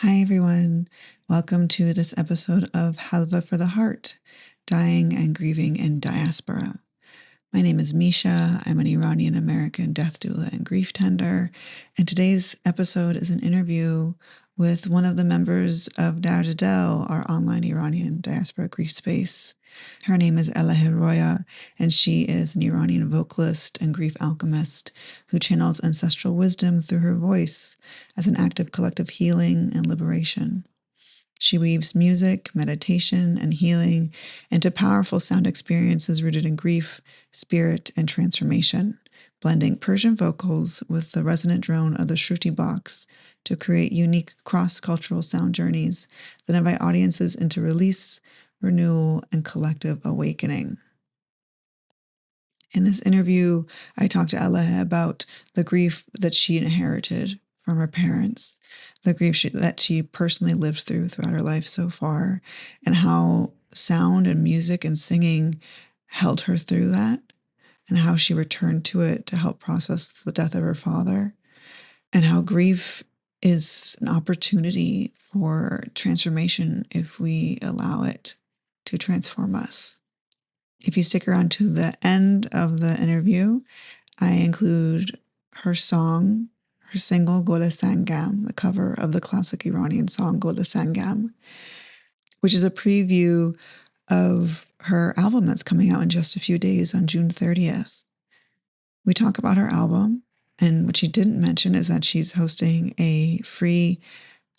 Hi, everyone. Welcome to this episode of Halva for the Heart, Dying and Grieving in Diaspora. My name is Misha. I'm an Iranian-American death doula and grief tender. And today's episode is an interview with one of the members of Exile, our online Iranian diaspora grief space. Her name is Elaheh Roya, and she is an Iranian vocalist and grief alchemist who channels ancestral wisdom through her voice as an act of collective healing and liberation. She weaves music, meditation, and healing into powerful sound experiences rooted in grief, spirit, and transformation, blending Persian vocals with the resonant drone of the Shruti box to create unique cross-cultural sound journeys that invite audiences into release, renewal, and collective awakening. In this interview, I talked to Elaheh about the grief that she inherited from her parents, the grief that she personally lived throughout her life so far, and how sound and music and singing held her through that, and how she returned to it to help process the death of her father, and how grief is an opportunity for transformation if we allow it to transform us. If you stick around to the end of the interview, I include her song, her single Gol Sangam, the cover of the classic Iranian song Gol Sangam, which is a preview of her album that's coming out in just a few days on June 30th. We talk about her album, and what she didn't mention is that she's hosting a free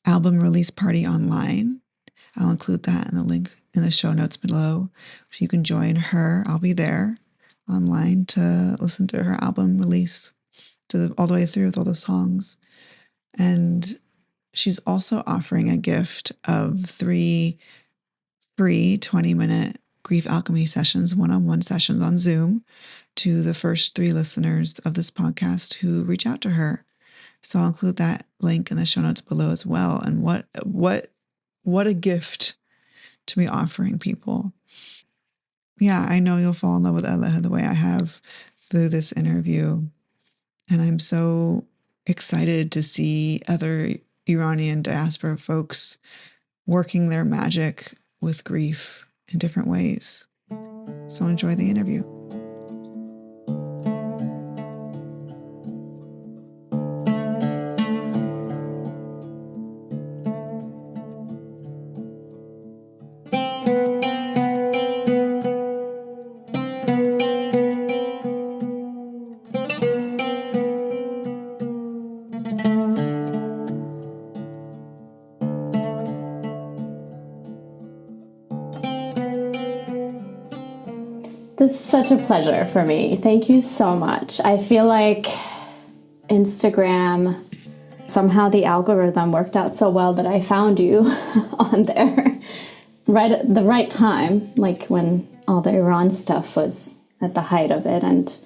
album release party online. I'll include that in the link in the show notes below. So you can join her. I'll be there online to listen to her album release all the way through with all the songs. And she's also offering a gift of 3 free 20-minute grief alchemy sessions, one-on-one sessions on Zoom to the first 3 listeners of this podcast who reach out to her. So I'll include that link in the show notes below as well. And what a gift to be offering people. Yeah, I know you'll fall in love with Elaheh the way I have through this interview. And I'm so excited to see other Iranian diaspora folks working their magic with grief in different ways. So enjoy the interview. This is such a pleasure for me. Thank you so much. I feel like Instagram, somehow the algorithm worked out so well that I found you on there right at the right time, like when all the Iran stuff was at the height of it and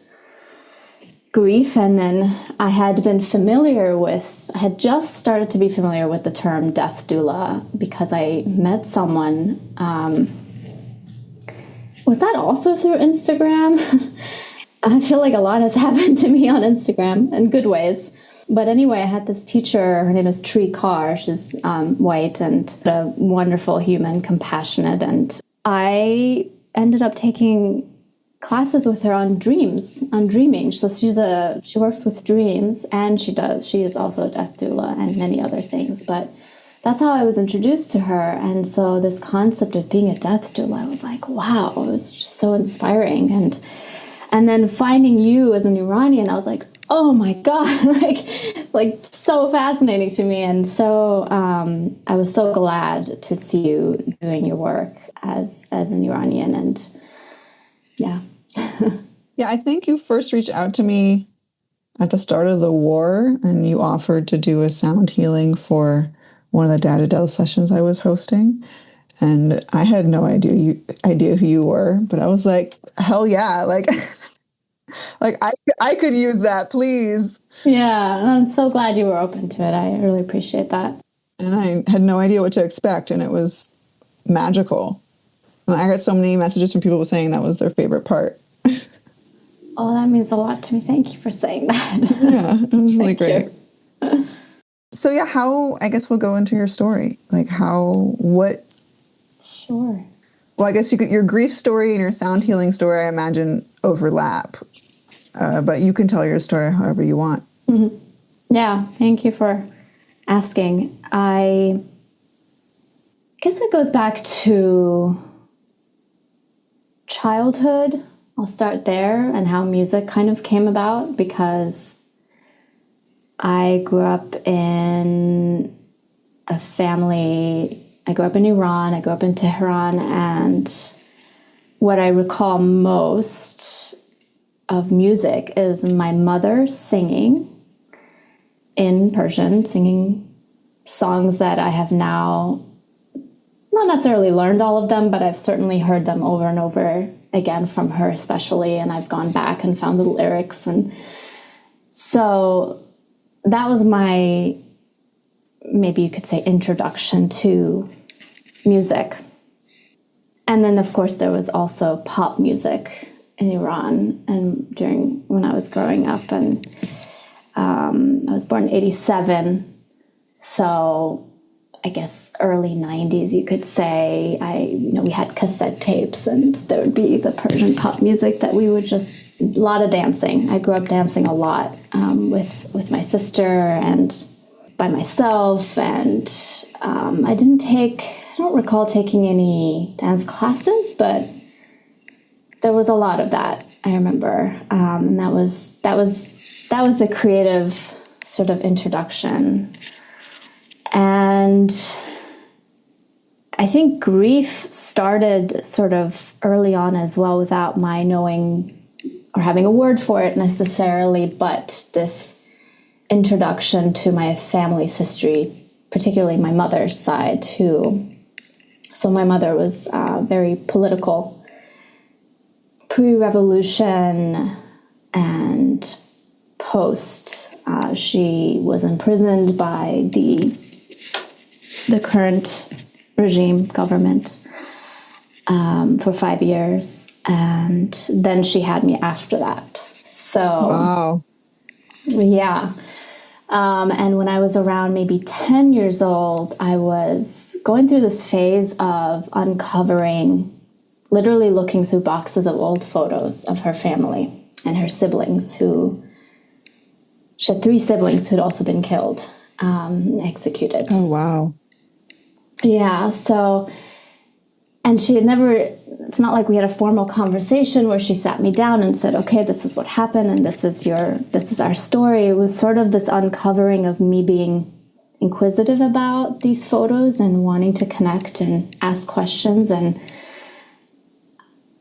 grief. And then I had just started to be familiar with the term death doula because I met someone. Was that also through Instagram? I feel like a lot has happened to me on Instagram in good ways. But anyway, I had this teacher. Her name is Tree Carr. She's white and a wonderful human, compassionate. And I ended up taking classes with her on dreams, on dreaming. So she works with dreams, and she is also a death doula and many other things. But that's how I was introduced to her. And so this concept of being a death doula, I was like, wow, it was just so inspiring. And then finding you as an Iranian, I was like, oh my God, like so fascinating to me. And so I was so glad to see you doing your work as an Iranian. And yeah. Yeah, I think you first reached out to me at the start of the war, and you offered to do a sound healing for one of the Dada sessions I was hosting. And I had no idea who you were, but I was like, hell yeah. Like I could use that, please. Yeah. I'm so glad you were open to it. I really appreciate that. And I had no idea what to expect. And it was magical. And I got so many messages from people saying that was their favorite part. Oh, that means a lot to me. Thank you for saying that. Yeah, it was really great. So yeah, how, I guess we'll go into your story. Like what? Sure. Well, I guess your grief story and your sound healing story, I imagine, overlap. But you can tell your story however you want. Mm-hmm. Yeah, thank you for asking. I guess it goes back to childhood. I'll start there and how music kind of came about, because I grew up in a family. I grew up in Iran, I grew up in Tehran, and what I recall most of music is my mother singing in Persian, singing songs that I have now not necessarily learned all of them, but I've certainly heard them over and over again from her especially, and I've gone back and found the lyrics. And so that was my, maybe you could say, introduction to music. And then, of course, there was also pop music in Iran, and when I was growing up, and I was born in 87, so I guess early 90s, you could say. We had cassette tapes, and there would be the Persian pop music that we would just, a lot of dancing. I grew up dancing a lot with my sister and by myself, and I don't recall taking any dance classes, but there was a lot of that, I remember. And that was the creative sort of introduction. And I think grief started sort of early on as well, without my knowing or having a word for it necessarily, but this introduction to my family's history, particularly my mother's side, so my mother was very political pre-revolution and post. She was imprisoned by the current regime government for 5 years, and then she had me after that. So wow. Yeah. And when I was around maybe 10 years old, I was going through this phase of uncovering, literally looking through boxes of old photos of her family and her siblings she had 3 siblings who had also been killed, executed. Oh, wow. Yeah. So, and she had never, it's not like we had a formal conversation where she sat me down and said, okay, this is what happened, and this is our story. It was sort of this uncovering of me being inquisitive about these photos and wanting to connect and ask questions. And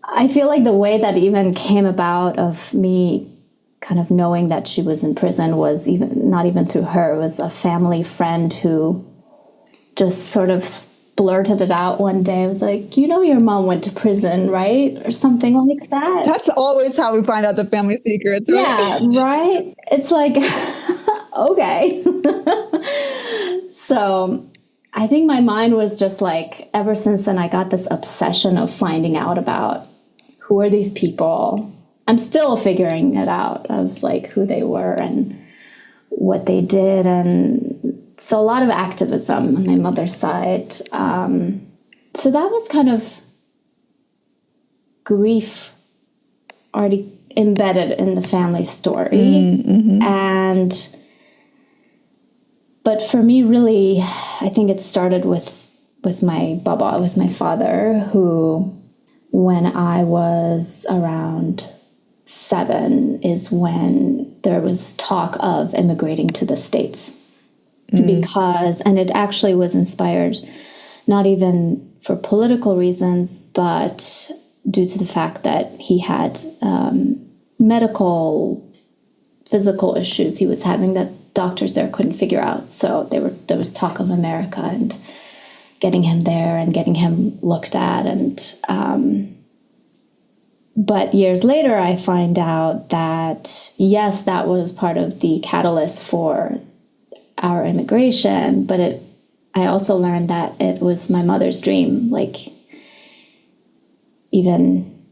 I feel like the way that even came about of me kind of knowing that she was in prison was not even through her. It was a family friend who just sort of blurted it out one day. I was like, your mom went to prison, right? Or something like that. That's always how we find out the family secrets, right? Yeah, right? It's like, okay. So I think my mind was just like, ever since then, I got this obsession of finding out about who are these people. I'm still figuring it out. I was like, who they were and what they did. And so a lot of activism on my mother's side. So that was kind of grief already embedded in the family story. Mm-hmm. But for me, really, I think it started with my baba, with my father, who, when I was around 7, is when there was talk of immigrating to the States. Because, and it actually was inspired not even for political reasons, but due to the fact that he had medical, physical issues he was having that doctors there couldn't figure out. So there was talk of America and getting him there and getting him looked at. And but years later, I find out that, yes, that was part of the catalyst for our immigration, but I also learned that it was my mother's dream. Like, even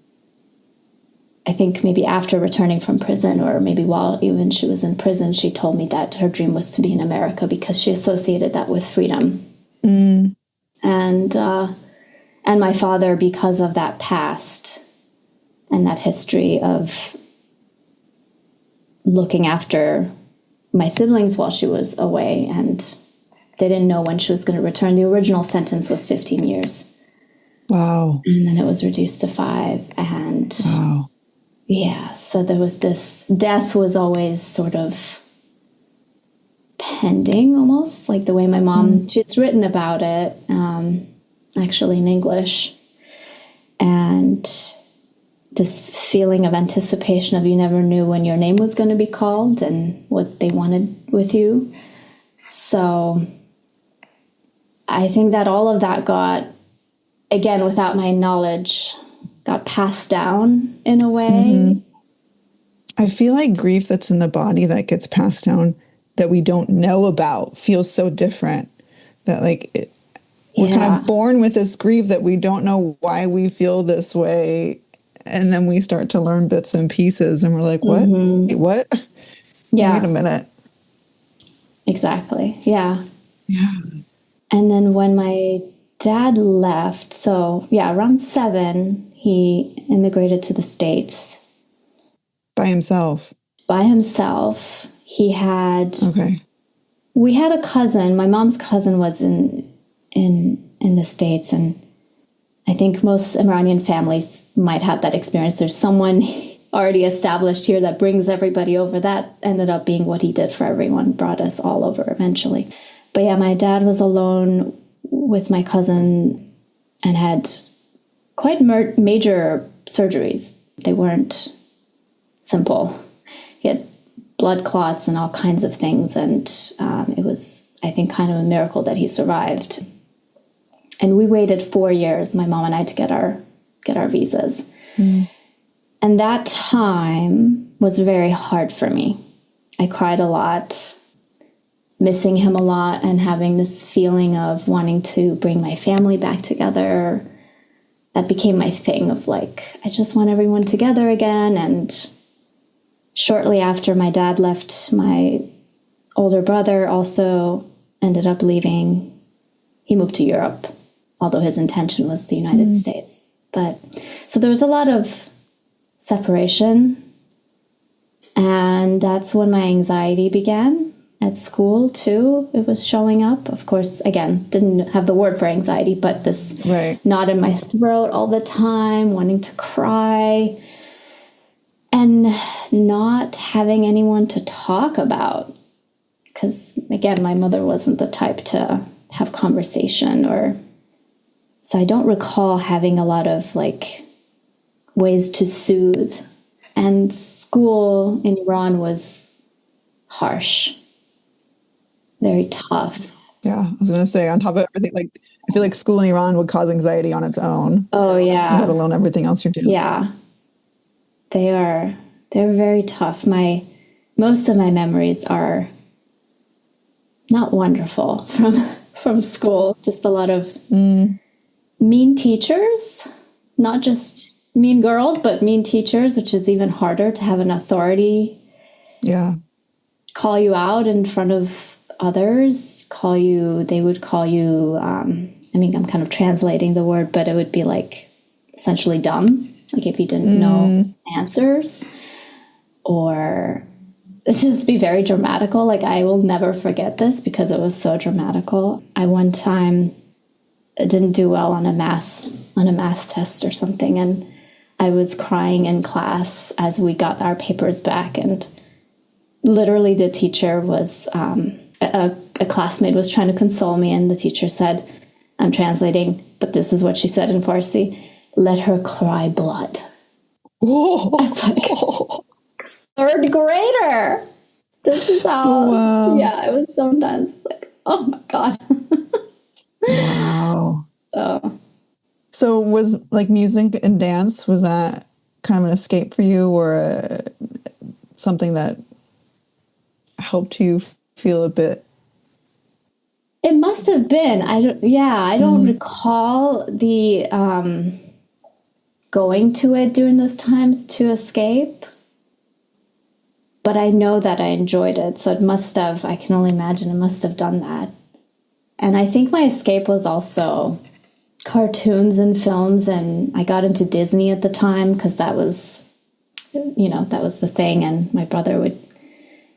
I think maybe after returning from prison, or maybe while even she was in prison, she told me that her dream was to be in America because she associated that with freedom. And my father, because of that past and that history of looking after my siblings while she was away, and they didn't know when she was going to return. The original sentence was 15 years. Wow. And then it was reduced to 5. And wow. Yeah, so there was this, death was always sort of pending, almost, like the way my mom, she's written about it, actually in English. And this feeling of anticipation of you never knew when your name was going to be called and what they wanted with you. So I think that all of that got, again, without my knowledge, got passed down in a way. I feel like grief that's in the body that gets passed down that we don't know about feels so different. That like we're kind of born with this grief that we don't know why we feel this way. And then we start to learn bits and pieces and we're like, what? Wait, what? Yeah. Wait a minute. Exactly. Yeah. Yeah. And then when my dad left, so yeah, around 7, he immigrated to the States. By himself? By himself. He had... Okay. We had a cousin. My mom's cousin was in the States, and I think most Iranian families might have that experience. There's someone already established here that brings everybody over. That ended up being what he did for everyone, brought us all over eventually. But yeah, my dad was alone with my cousin and had quite major surgeries. They weren't simple. He had blood clots and all kinds of things, and it was, I think, kind of a miracle that he survived. And we waited 4 years, my mom and I, to get our visas. And that time was very hard for me. I cried a lot, missing him a lot, and having this feeling of wanting to bring my family back together. That became my thing of like, I just want everyone together again. And shortly after my dad left, my older brother also ended up leaving. He moved to Europe, although his intention was the United States. But so there was a lot of separation. And that's when my anxiety began at school too. It was showing up. Of course, again, didn't have the word for anxiety, but this knot in my throat all the time, wanting to cry, and not having anyone to talk about. Because again, my mother wasn't the type to have conversation, or so I don't recall having a lot of like ways to soothe. And school in Iran was harsh, very tough. Yeah, I was going to say, on top of everything, like I feel like school in Iran would cause anxiety on its own. Oh yeah, let alone everything else you're doing. Yeah, they're very tough. Most of my memories are not wonderful from school. Just a lot of mean teachers, not just mean girls, but mean teachers, which is even harder to have an authority. Yeah. Call you out in front of others, they would call you, I mean, I'm kind of translating the word, but it would be like essentially dumb. Like if you didn't know answers, or it's just be very dramatical. Like I will never forget this because it was so dramatical. I one time didn't do well on a math test or something, and I was crying in class as we got our papers back, and literally the teacher was a classmate was trying to console me, and the teacher said, I'm translating, but this is what she said in Farsi: let her cry blood. Oh. Like, third grader. This is how. Wow. Yeah, it was sometimes like, oh my God. Wow. So was like music and dance, was that kind of an escape for you, or something that helped you feel a bit? It must have been. I don't recall the going to it during those times to escape. But I know that I enjoyed it. So I can only imagine it must have done that. And I think my escape was also cartoons and films. And I got into Disney at the time because that was the thing. And my brother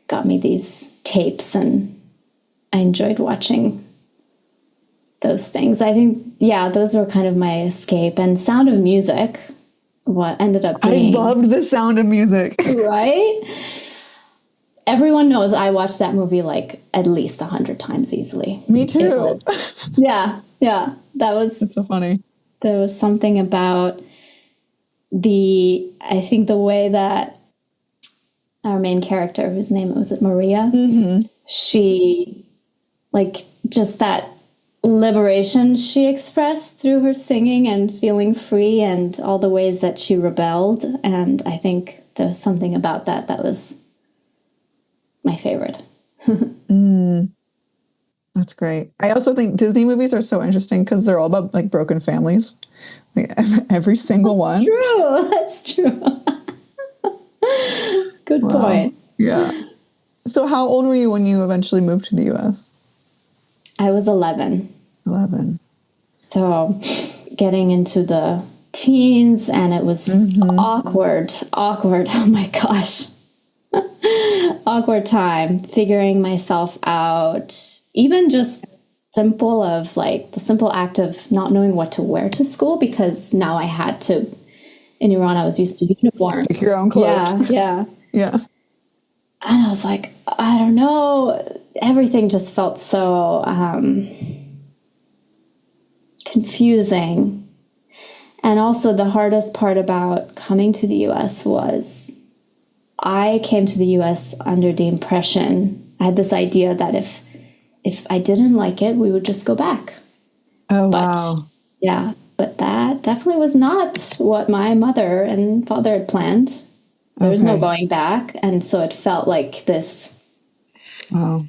got me these tapes, and I enjoyed watching those things. I think, those were kind of my escape. And Sound of Music, what ended up being... I loved the Sound of Music. Right? Everyone knows I watched that movie like at least 100 times easily. Me too. Yeah. That's so funny. There was something about I think the way that our main character, whose name was it, Maria? Mm-hmm. She, like, just that liberation she expressed through her singing and feeling free, and all the ways that she rebelled. And I think there was something about that was my favorite. That's great. I also think Disney movies are so interesting because they're all about like broken families. Like every single one. That's true. Good point. Yeah. So how old were you when you eventually moved to the U.S.? I was 11. 11. So getting into the teens, and it was awkward. Oh my gosh. Awkward time figuring myself out. Even just the simple act of not knowing what to wear to school, because now I had to, in Iran, I was used to uniform. Pick your own clothes. Yeah. Yeah. And I was like, I don't know. Everything just felt so confusing. And also the hardest part about coming to the U.S. was I came to the U.S. under the impression, I had this idea that if I didn't like it, we would just go back. Oh, wow. Yeah, but that definitely was not what my mother and father had planned. There was no going back. And so it felt like this. Wow.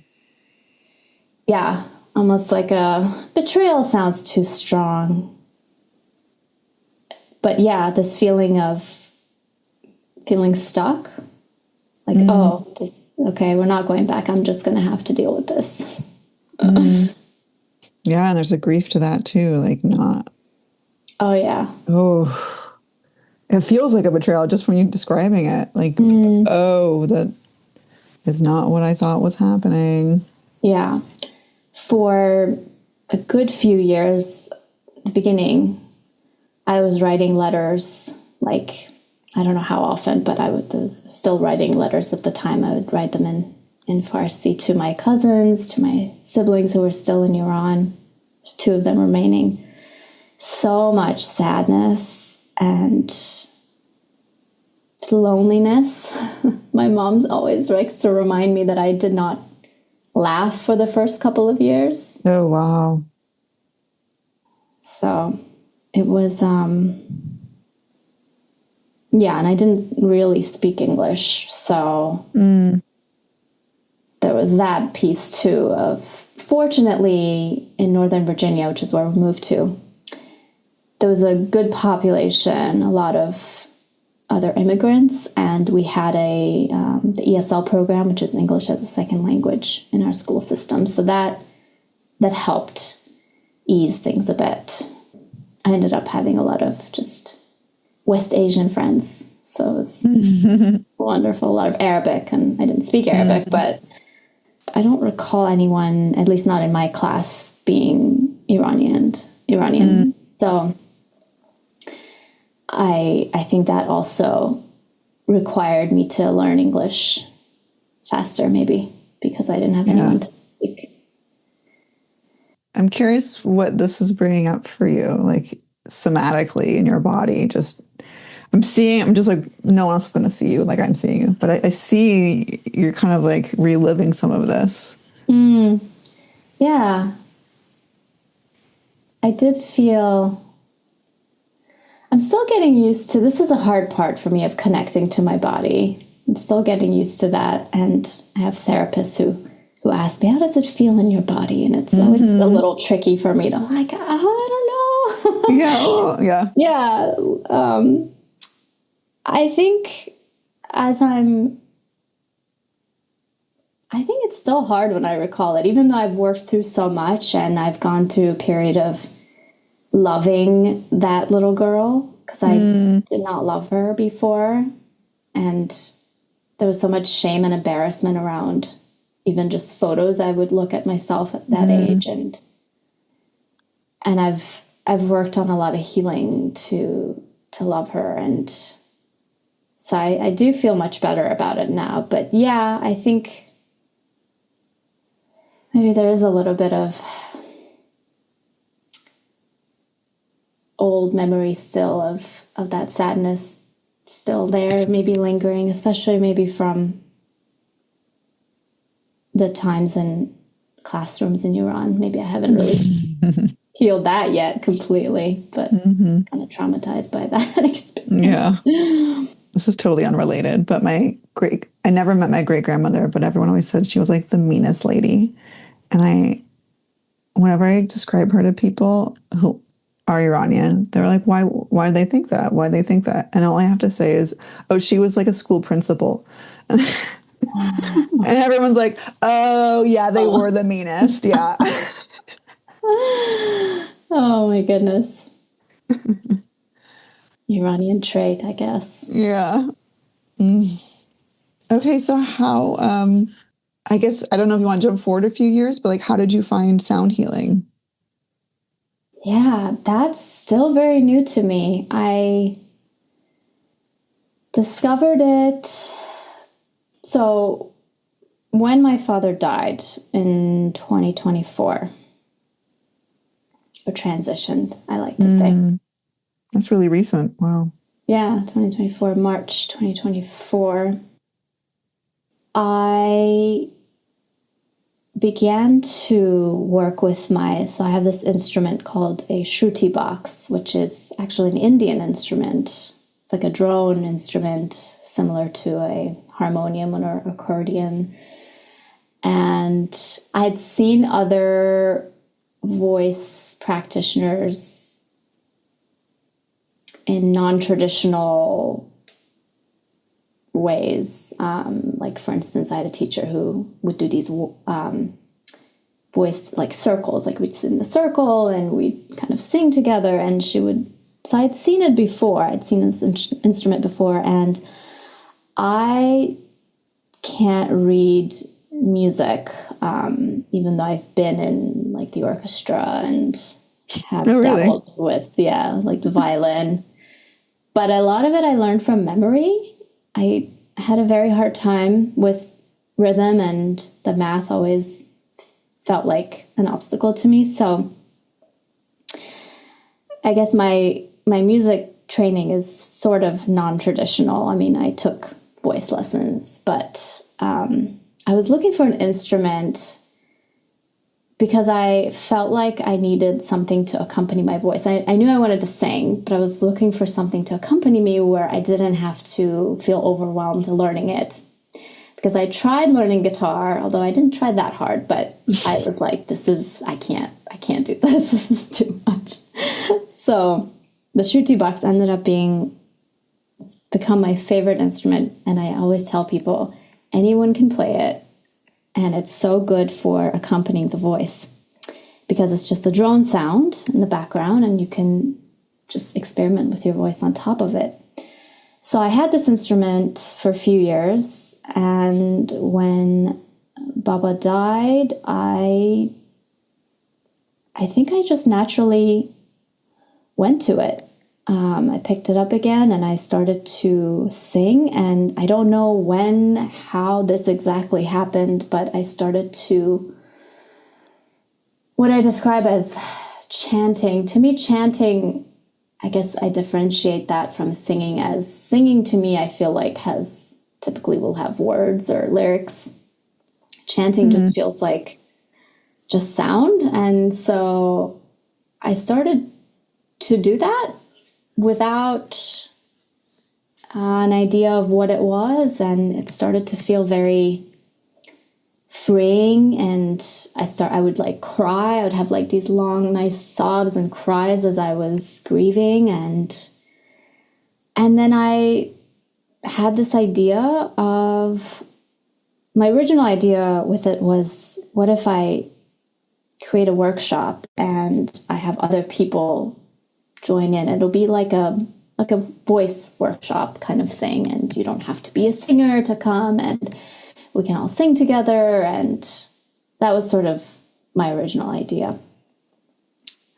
Yeah, almost like a betrayal sounds too strong. But yeah, this feeling of feeling stuck. Like, we're not going back. I'm just going to have to deal with this. Yeah, and there's a grief to that too. Like not. Oh, yeah. Oh, it feels like a betrayal just when you're describing it. Like, that is not what I thought was happening. Yeah. For a good few years, at the beginning, I was writing letters, like, I don't know how often, but I was still writing letters at the time. I would write them in Farsi to my cousins, to my siblings who were still in Iran. There's 2 of them remaining. So much sadness and loneliness. My mom always likes to remind me that I did not laugh for the first couple of years. Oh, wow. So it was, and I didn't really speak English. So there was that piece too of, fortunately, in Northern Virginia, which is where we moved to, there was a good population, a lot of other immigrants, and we had the ESL program, which is English as a second language in our school system. So that helped ease things a bit. I ended up having a lot of just West Asian friends. So it was wonderful. A lot of Arabic, and I didn't speak Arabic, but I don't recall anyone, at least not in my class, being Iranian. So I think that also required me to learn English faster, maybe, because I didn't have anyone to speak. I'm curious what this is bringing up for you, like somatically in your body. I'm just like, no one else is going to see you like I'm seeing you, but I see you're kind of like reliving some of this. Yeah. I did feel, I'm still getting used to, this is a hard part for me of connecting to my body. I'm still getting used to that. And I have therapists who ask me, how does it feel in your body? And it's always a little tricky for me to, like, I don't know. Yeah. Yeah. I think I think it's still hard when I recall it, even though I've worked through so much and I've gone through a period of loving that little girl, because I did not love her before. And there was so much shame and embarrassment around even just photos I would look at myself at that age. And I've worked on a lot of healing to love her. And so I do feel much better about it now. But yeah, I think maybe there is a little bit of old memory still of that sadness still there, maybe lingering, especially maybe from the times in classrooms in Iran. Maybe I haven't really healed that yet completely, but kind of traumatized by that experience. Yeah. This is totally unrelated, but I never met my great grandmother, but everyone always said she was like the meanest lady. And whenever I describe her to people who are Iranian, they're like, why do they think that? Why do they think that? And all I have to say is, oh, she was like a school principal. And everyone's like, oh yeah, they were the meanest. Yeah. Oh my goodness. Iranian trait, I guess. Yeah. Okay, so how, I guess, I don't know if you want to jump forward a few years, but like, how did you find sound healing? Yeah, that's still very new to me. I discovered it. So when my father died in 2024, or transitioned, I like to say. That's really recent. Wow. Yeah, 2024, March 2024. I began to work with so I have this instrument called a Shruti box, which is actually an Indian instrument. It's like a drone instrument, similar to a harmonium or accordion. And I'd seen other voice practitioners in non-traditional ways. Like, for instance, I had a teacher who would do these voice, like circles, like we'd sit in the circle and we'd kind of sing together. And so I'd seen it before. I'd seen this instrument before, and I can't read music, even though I've been in like the orchestra and have dabbled with, like the violin. But a lot of it I learned from memory. I had a very hard time with rhythm, and the math always felt like an obstacle to me. So I guess my music training is sort of non-traditional. I mean, I took voice lessons, but I was looking for an instrument because I felt like I needed something to accompany my voice. I knew I wanted to sing, but I was looking for something to accompany me where I didn't have to feel overwhelmed learning it. Because I tried learning guitar, although I didn't try that hard, but I was like, I can't do this. This is too much. So the Shruti box ended up become my favorite instrument. And I always tell people, anyone can play it. And it's so good for accompanying the voice because it's just a drone sound in the background and you can just experiment with your voice on top of it. So I had this instrument for a few years, and when Baba died, I think I just naturally went to it. I picked it up again and I started to sing, and I don't know how this exactly happened, but I started to, what I describe as chanting. To me, chanting, I guess I differentiate that from singing, as singing to me, I feel like typically will have words or lyrics. Chanting just feels like just sound. And so I started to do that without an idea of what it was, and it started to feel very freeing, and I would like cry. I would have like these long, nice sobs and cries as I was grieving, and then I had this idea of, my original idea with it was, what if I create a workshop and I have other people join in? It'll be like a voice workshop kind of thing, and you don't have to be a singer to come, and we can all sing together. And that was sort of my original idea.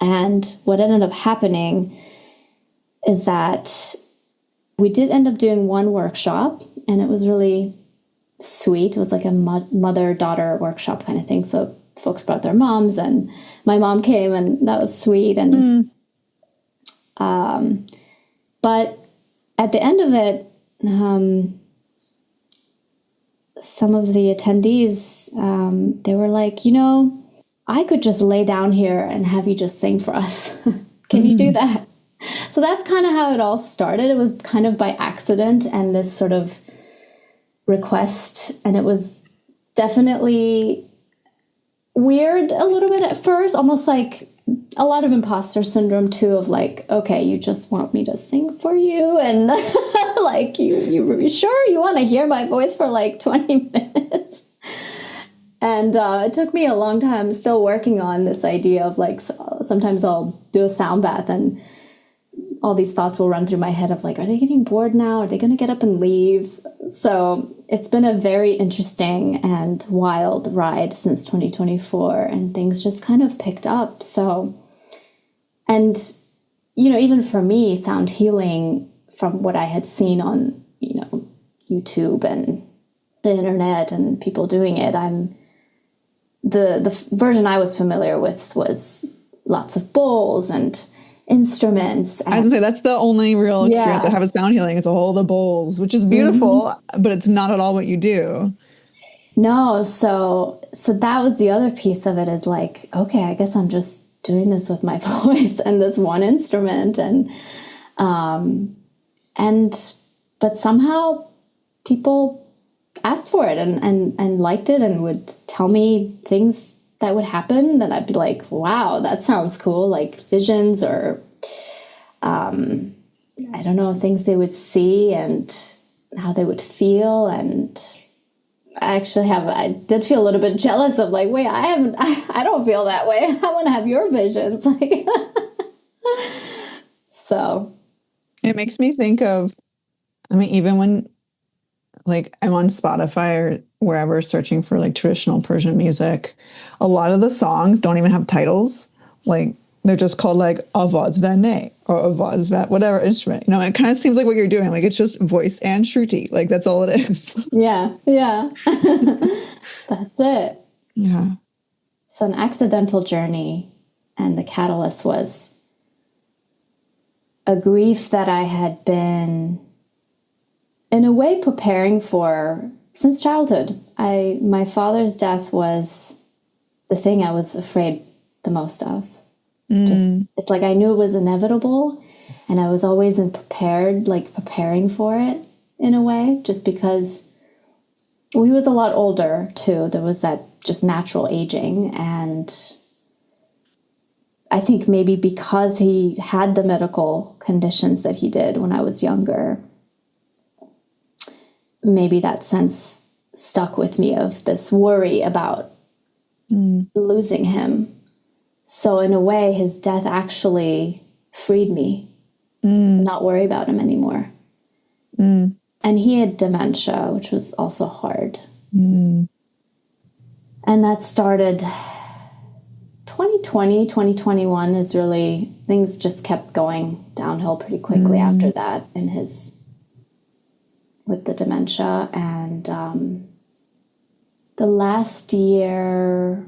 And what ended up happening is that we did end up doing one workshop, and it was really sweet. It was like a mother-daughter workshop kind of thing. So folks brought their moms, and my mom came, and that was sweet. And but at the end of it, some of the attendees, they were like, you know, I could just lay down here and have you just sing for us. Can you do that? So that's kind of how it all started. It was kind of by accident, and this sort of request. And it was definitely weird a little bit at first, almost like a lot of imposter syndrome too, of like, okay, you just want me to sing for you, and like you sure you want to hear my voice for like 20 minutes? And it took me a long time still working on this idea of like, sometimes I'll do a sound bath and all these thoughts will run through my head of like, are they getting bored now? Are they going to get up and leave? So it's been a very interesting and wild ride since 2024, and things just kind of picked up. So, and, you know, even for me, sound healing, from what I had seen on, you know, YouTube and the internet and people doing it, the version I was familiar with was lots of bowls and instruments. I was gonna say, that's the only real experience I have with sound healing, is a whole the bowls, which is beautiful, but it's not at all what you do. No, so that was the other piece of it, is like, okay, I guess I'm just doing this with my voice and this one instrument, but somehow people asked for it and liked it and would tell me things that would happen that I'd be like, wow, that sounds cool, like visions, or I don't know, things they would see and how they would feel. And I did feel a little bit jealous of like, wait, I don't feel that way. I want to have your visions. Like, so it makes me think of, I mean, even when like I'm on Spotify or wherever searching for like traditional Persian music, a lot of the songs don't even have titles. Like they're just called like avaz vane or avaz va whatever instrument. You know, it kind of seems like what you're doing. Like it's just voice and Shruti. Like that's all it is. Yeah. That's it. Yeah. So an accidental journey, and the catalyst was a grief that I had been, in a way, preparing for since childhood. My father's death was the thing I was afraid the most of. Just, it's like I knew it was inevitable, and I was always preparing for it in a way, just because he was a lot older too. There was that just natural aging, and I think maybe because he had the medical conditions that he did when I was younger, maybe that sense stuck with me of this worry about losing him. So in a way, his death actually freed me, not worry about him anymore. And he had dementia, which was also hard. And that started 2020, 2021 is really, things just kept going downhill pretty quickly after that with the dementia. And the last year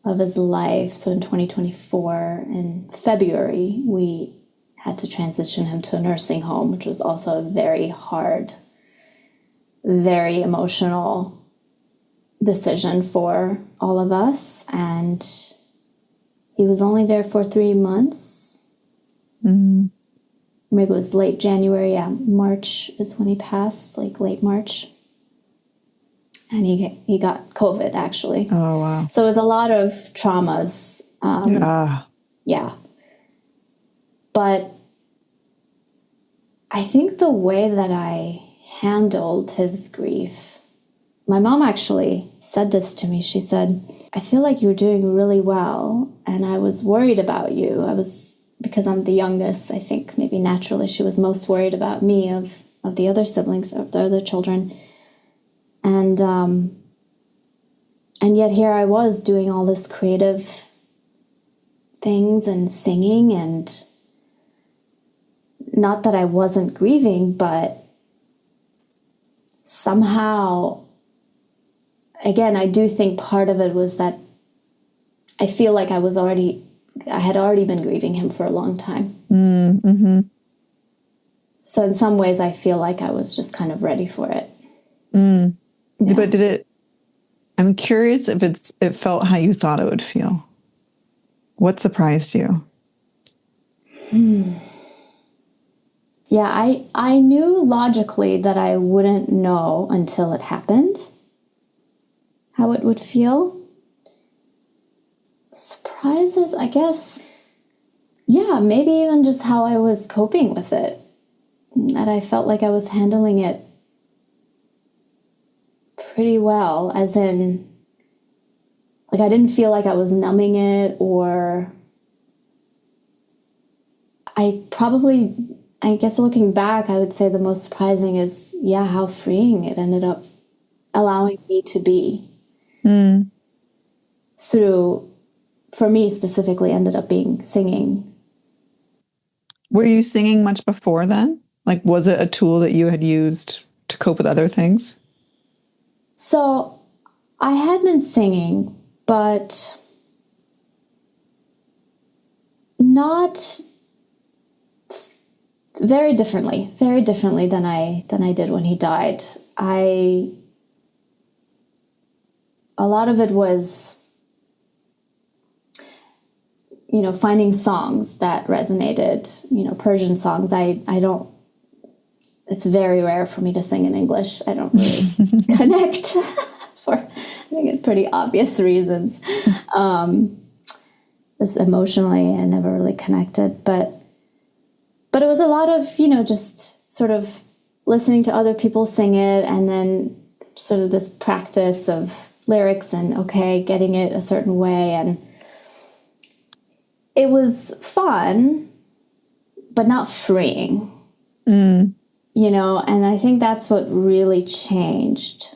of his life, so in 2024, in February, we had to transition him to a nursing home, which was also a very hard, very emotional decision for all of us. And he was only there for 3 months. Maybe it was late January. Yeah, March is when he passed, like late March. and he got COVID, actually. Oh, wow. So it was a lot of traumas. Yeah. But I think the way that I handled his grief, my mom actually said this to me. She said, I feel like you're doing really well, and I was worried about you. Because I'm the youngest, I think maybe naturally she was most worried about me of the other siblings, of the other children. And yet here I was doing all this creative things and singing, and not that I wasn't grieving, but somehow, again, I do think part of it was that I feel like I had already been grieving him for a long time. Mm-hmm. So in some ways, I feel like I was just kind of ready for it. Yeah. But I'm curious if it felt how you thought it would feel. What surprised you? Yeah, I knew logically that I wouldn't know until it happened how it would feel. Surprises, I guess. Yeah, maybe even just how I was coping with it. That I felt like I was handling it pretty well, as in, like, I didn't feel like I was numbing it, or I guess looking back, I would say the most surprising is, how freeing it ended up allowing me to be. Through, for me specifically, ended up being singing. Were you singing much before then? Like, was it a tool that you had used to cope with other things? So I had been singing, but not very differently than I did when he died. A lot of it was, finding songs that resonated, Persian songs. It's very rare for me to sing in English. I don't really connect for, I think, pretty obvious reasons. Just emotionally, I never really connected, but it was a lot of, just sort of listening to other people sing it, and then sort of this practice of lyrics and, getting it a certain way. And it was fun, but not freeing, and I think that's what really changed.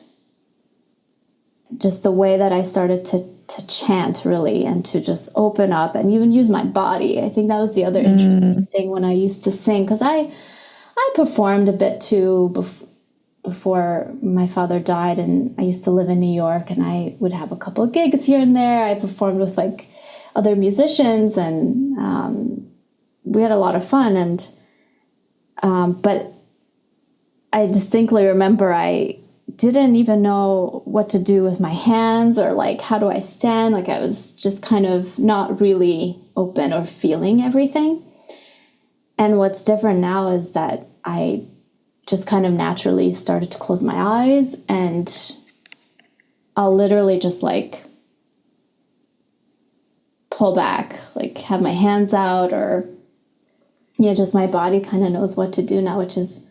Just the way that I started to chant, really, and to just open up and even use my body. I think that was the other interesting thing when I used to sing, because I performed a bit too before my father died, and I used to live in New York, and I would have a couple of gigs here and there. I performed with like other musicians, and we had a lot of fun. And but I distinctly remember I didn't even know what to do with my hands, or like, how do I stand? Like, I was just kind of not really open or feeling everything. And what's different now is that I just kind of naturally started to close my eyes, and I'll literally just like pull back, like have my hands out, or just my body kind of knows what to do now, which is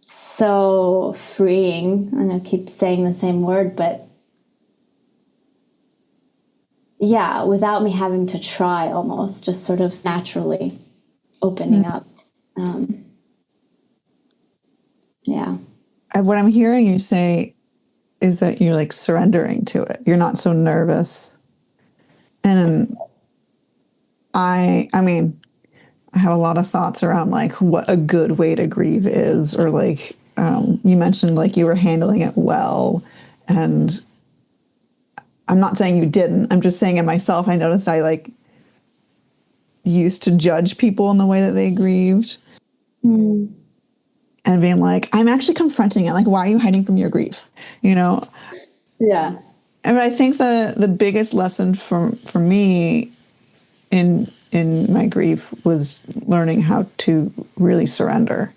so freeing. And I keep saying the same word, but without me having to try, almost just sort of naturally opening up. What I'm hearing you say is that you're like surrendering to it. You're not so nervous. And I mean, I have a lot of thoughts around like what a good way to grieve is, or like, you mentioned like you were handling it well, and I'm not saying you didn't. I'm just saying in myself, I noticed I like used to judge people in the way that they grieved, and being like, I'm actually confronting it. Like, why are you hiding from your grief? Yeah. And I think the biggest lesson for me in my grief was learning how to really surrender.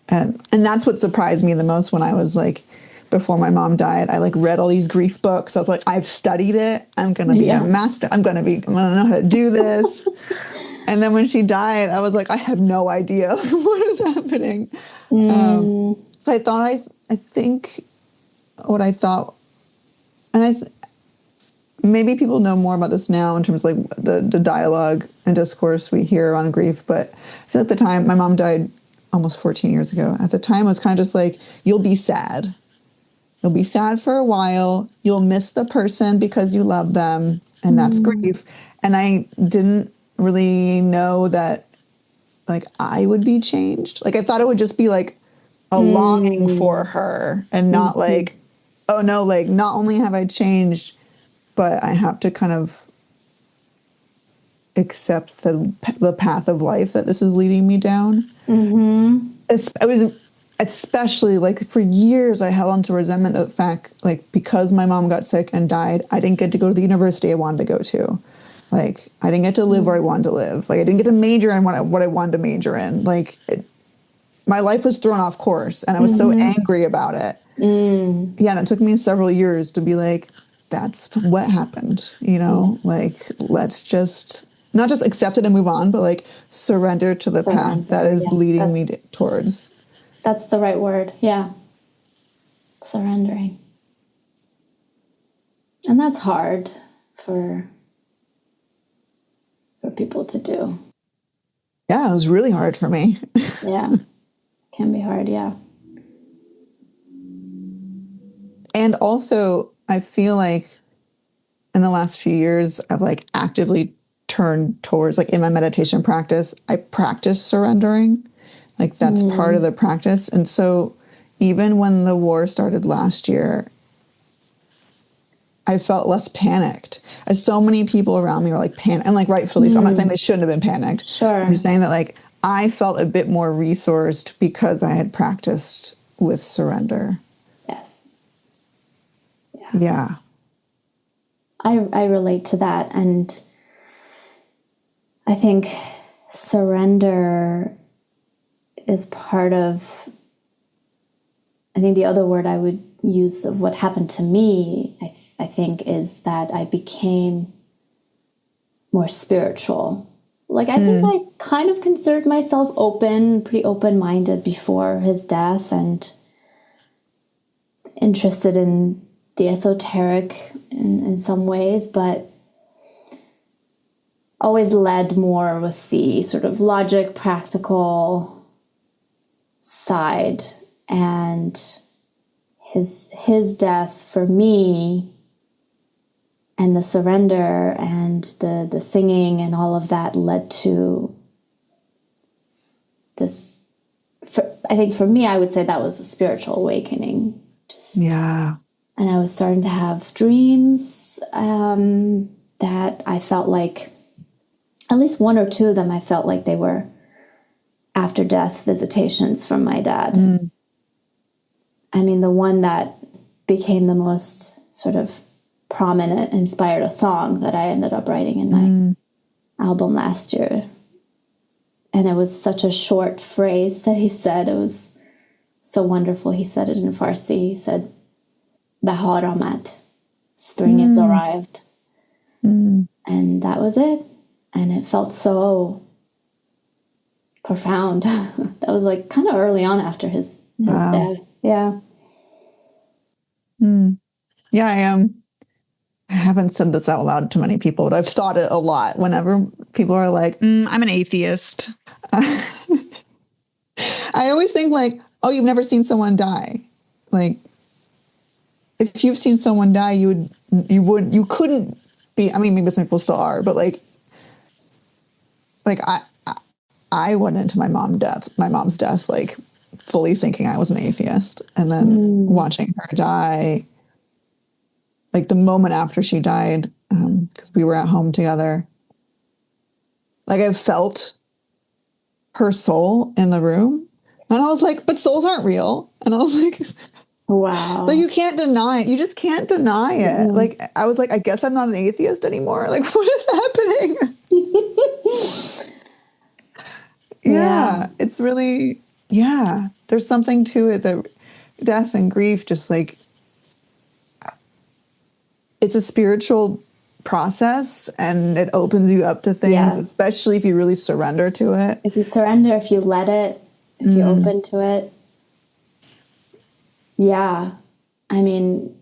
And that's what surprised me the most when I was like before my mom died. I like read all these grief books. I was like, I've studied it. I'm going to be a master. I'm going to know how to do this. And then when she died, I was like, I have no idea what is happening. So I think what I thought, and maybe people know more about this now in terms of like the dialogue and discourse we hear on grief, but I feel at the time, my mom died almost 14 years ago. At the time, it was kind of just like, you'll be sad. You'll be sad for a while. You'll miss the person because you love them, and that's grief. And I didn't really know that like I would be changed. Like I thought it would just be like a longing for her, and not like, oh no, like not only have I changed, but I have to kind of accept the path of life that this is leading me down. It was especially like for years I held on to resentment of the fact, like because my mom got sick and died, I didn't get to go to the university I wanted to go to. Like I didn't get to live where I wanted to live. Like I didn't get to major in what I wanted to major in. Like my life was thrown off course, and I was so angry about it. Yeah, and it took me several years to be like, that's what happened, you know, like, let's just not just accept it and move on, but like surrender to the path that is leading me towards. That's the right word. Yeah. Surrendering. And that's hard for people to do. Yeah, it was really hard for me. Yeah. Can be hard. Yeah. And also, I feel like in the last few years, I've like actively turned towards, like in my meditation practice, I practice surrendering. Like that's part of the practice. And so even when the war started last year, I felt less panicked. As so many people around me were like panicked, and like rightfully so. I'm not saying they shouldn't have been panicked. Sure. I'm just saying that like I felt a bit more resourced because I had practiced with surrender. Yes. Yeah. I relate to that. And I think surrender is part of, I think the other word I would use of what happened to me, I think, is that I became more spiritual. Like, I think I kind of considered myself pretty open-minded before his death, and interested in the esoteric in some ways, but always led more with the sort of logic, practical side. And his death for me, and the surrender and the singing and all of that led to this. I think for me, I would say that was a spiritual awakening. Yeah. And I was starting to have dreams that I felt like, at least one or two of them, I felt like they were after death visitations from my dad. I mean, the one that became the most sort of prominent inspired a song that I ended up writing in my album last year. And it was such a short phrase that he said. It was so wonderful. He said it in Farsi. He said, Bahar Amad, spring has arrived. And that was it. And it felt so profound. That was like kind of early on after his death. Yeah. Yeah, I haven't said this out loud to many people, but I've thought it a lot. Whenever people are like, I'm an atheist. I always think like, oh, you've never seen someone die. Like, if you've seen someone die, you couldn't be, I mean, maybe some people still are, but like I went into my mom's death, like fully thinking I was an atheist, and then watching her die, like the moment after she died, because we were at home together, like I felt her soul in the room, and I was like, but souls aren't real. And I was like, wow. Like you can't deny it. You just can't deny it. Like I was like, I guess I'm not an atheist anymore. Like what is happening? Yeah, it's really, there's something to it that death and grief, just like it's a spiritual process and it opens you up to things, Yes. especially if you really surrender to it. If you surrender, if you let it, if you're open to it. Yeah. I mean,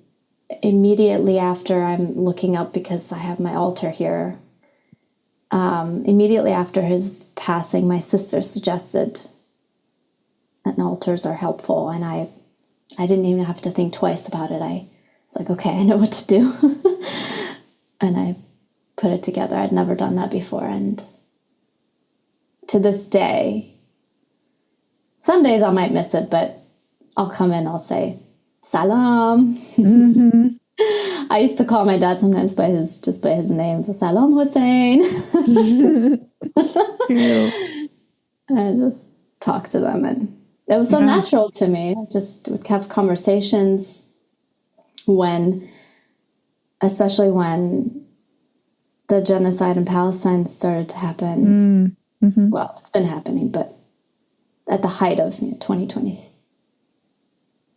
immediately after, I'm looking up because I have my altar here. Immediately after his passing, my sister suggested that altars are helpful. And I didn't even have to think twice about it. I was like, okay, I know what to do. And I put it together. I'd never done that before. And to this day, some days I might miss it, but I'll come in, I'll say, Salam. I used to call my dad sometimes by his name, Salam Hussein. And just talk to them. And it was so natural to me. I just would have conversations especially when the genocide in Palestine started to happen. Well, it's been happening, but at the height of 2020.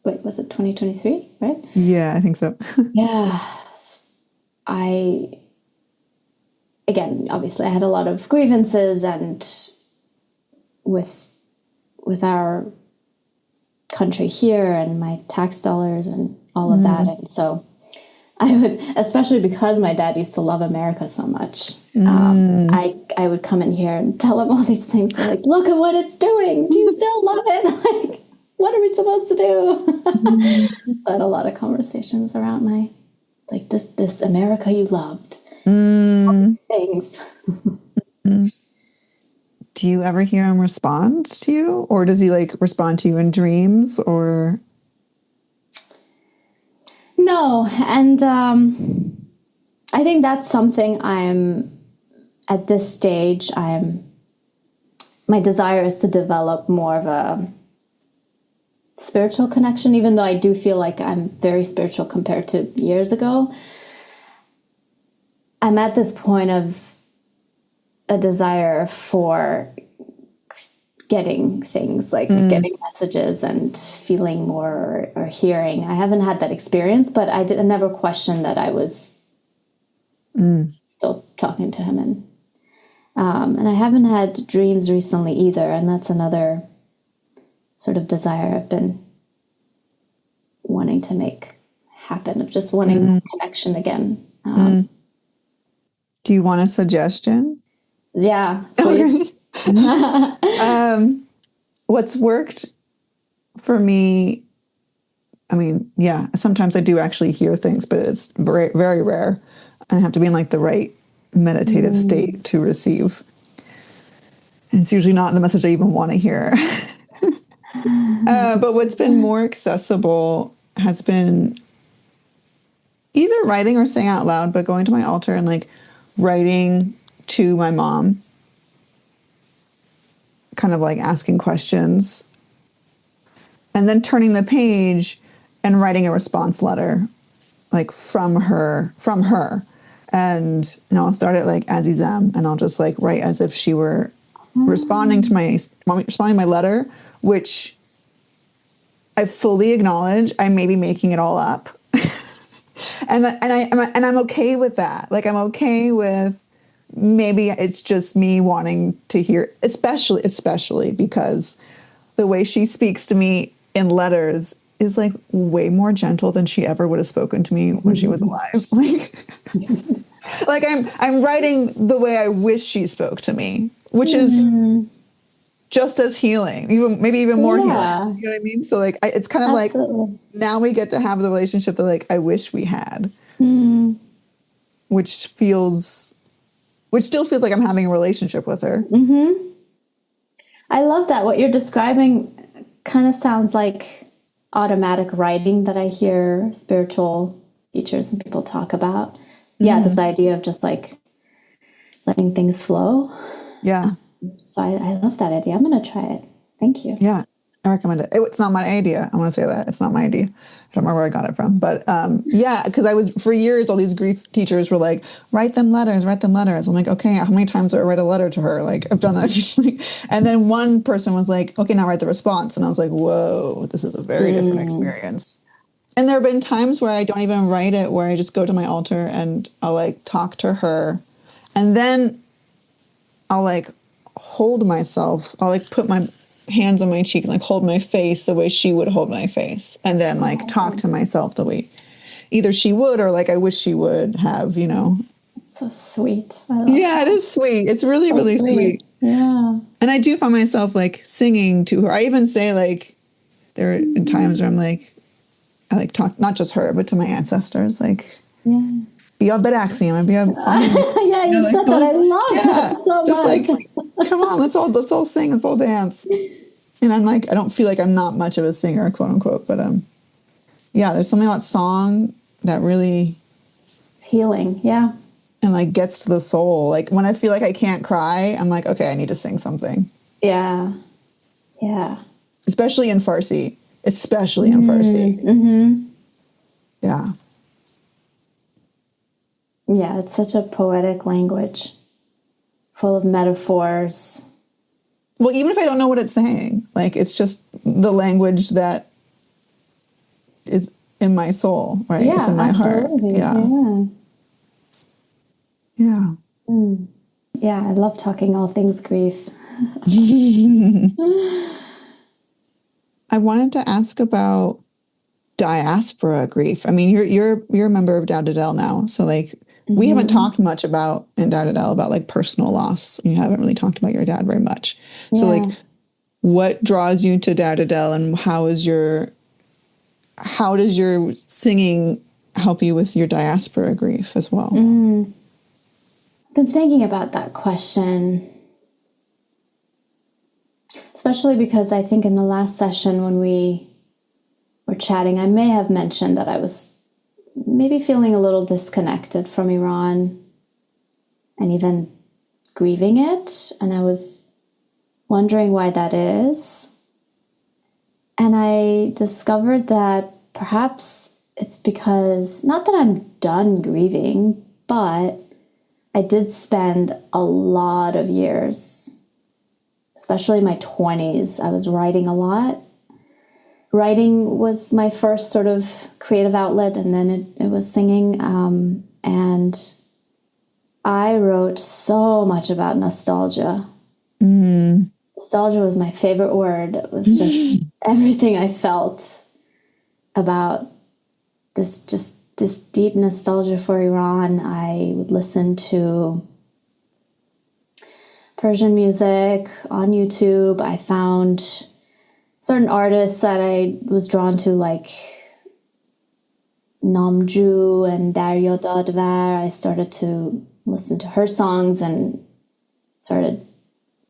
Wait, was it 2023, right? Yeah, I think so. Yeah. Again, obviously I had a lot of grievances and with our country here and my tax dollars and all of that. And so I would, especially because my dad used to love America so much, I would come in here and tell him all these things. Like, look at what it's doing. Do you still love it? Like, what are we supposed to do? So I had a lot of conversations around this America you loved. All these things. Do you ever hear him respond to you? Or does he like respond to you in dreams or? No. And I think that's something at this stage, my desire is to develop more of a spiritual connection, even though I do feel like I'm very spiritual compared to years ago. I'm at this point of a desire for getting things, like getting messages and feeling more or hearing. I haven't had that experience, but I never questioned that I was still talking to him. And I haven't had dreams recently either, and that's another sort of desire I've been wanting to make happen, of just wanting connection again. Do you want a suggestion? Yeah. What's worked for me, I mean, yeah, sometimes I do actually hear things, but it's very, very rare. I have to be in like the right meditative state to receive. And it's usually not the message I even want to hear. But what's been more accessible has been either writing or saying out loud, but going to my altar and like writing to my mom, kind of like asking questions, and then turning the page and writing a response letter, like from her. And I'll start it like Azizam, and I'll just like write as if she were responding to my letter, which I fully acknowledge I may be making it all up. and I'm okay with that. Like, I'm okay with maybe it's just me wanting to hear, especially because the way she speaks to me in letters is like way more gentle than she ever would have spoken to me when she was alive. Like I'm writing the way I wish she spoke to me, which is just as healing, maybe even more healing. You know what I mean? So like, it's kind of like now we get to have the relationship that like I wish we had, which still feels like I'm having a relationship with her. I love that. What you're describing kind of sounds like automatic writing that I hear spiritual teachers and people talk about. Yeah, this idea of just like letting things flow. Yeah. So I love that idea. I'm going to try it. Thank you. Yeah. I recommend it. It's not my idea. I want to say that. It's not my idea. I don't remember where I got it from. But yeah, because for years, all these grief teachers were like, write them letters. I'm like, okay, how many times do I write a letter to her? Like, I've done that. And then one person was like, okay, now write the response. And I was like, whoa, this is a very different experience. And there have been times where I don't even write it, where I just go to my altar and I'll like talk to her. And then I'll like hold myself. I'll like put my hands on my cheek and like hold my face the way she would hold my face, and then like talk to myself the way either she would or like I wish she would have, you know. So sweet. Yeah, it is sweet. It's really, really sweet. Yeah. And I do find myself like singing to her. I even say like there are times where I'm like, I like talk not just her but to my ancestors, like Bia Beraxium and Bia. Yeah, you said that. I love that so much. Like, come on, let's all sing, let's all dance. And I'm like, I don't feel like I'm not much of a singer, quote unquote, but yeah, there's something about song that really it's healing, yeah. And like gets to the soul. Like when I feel like I can't cry, I'm like, okay, I need to sing something. Yeah. Yeah. Especially in Farsi. Mm-hmm. Yeah. Yeah, it's such a poetic language, full of metaphors. Well, even if I don't know what it's saying, like it's just the language that is in my soul, right? Yeah, it's in my absolutely. heart. Yeah. Yeah, I love talking all things grief. I wanted to ask about diaspora grief. I mean, you're a member of Dowdadel now, so like we haven't talked much about in Dowdadel about like personal loss. You haven't really talked about your dad very much. So like, what draws you to Dowdadel, and how does your singing help you with your diaspora grief as well? I've been thinking about that question, especially because I think in the last session when we were chatting, I may have mentioned that I was maybe feeling a little disconnected from Iran and even grieving it. And I was wondering why that is. And I discovered that perhaps it's because, not that I'm done grieving, but I did spend a lot of years, especially my 20s, I was writing a lot. Writing was my first sort of creative outlet, and then it was singing. And I wrote so much about nostalgia. Nostalgia was my favorite word. It was just everything I felt about this deep nostalgia for Iran. I would listen to Persian music on YouTube. I found certain artists that I was drawn to, like Namju and Darya Dadvar. I started to listen to her songs and started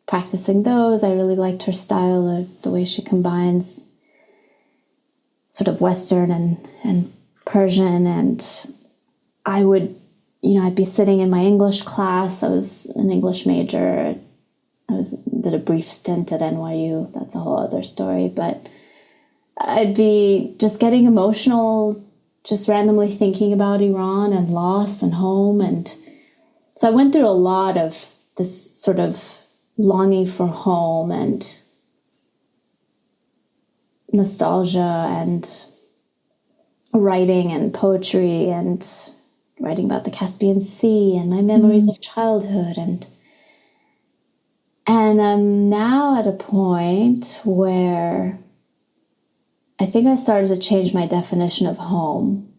practicing those. I really liked her style, the way she combines sort of Western and Persian. And I would, I'd be sitting in my English class. I was an English major. Did a brief stint at NYU. That's a whole other story. But I'd be just getting emotional, just randomly thinking about Iran and loss and home. And so I went through a lot of this sort of longing for home and nostalgia and writing and poetry and writing about the Caspian Sea and my memories of childhood. And I'm now at a point where I think I started to change my definition of home.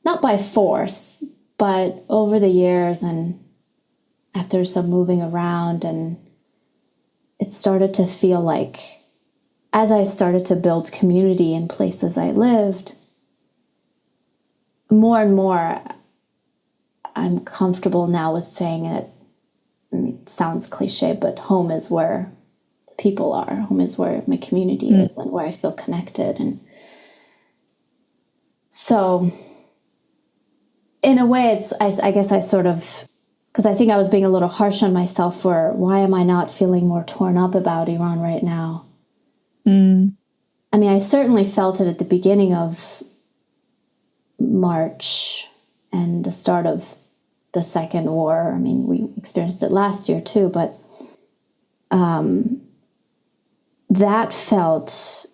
Not by force, but over the years and after some moving around, and it started to feel like, as I started to build community in places I lived, more and more I'm comfortable now with saying it. I mean, it sounds cliche, but home is where the people are. Home is where my community is and where I feel connected. And so in a way, I guess I sort of, because I think I was being a little harsh on myself for why am I not feeling more torn up about Iran right now? Mm. I mean, I certainly felt it at the beginning of March and the start of the second war. I mean, we experienced it last year too, but that felt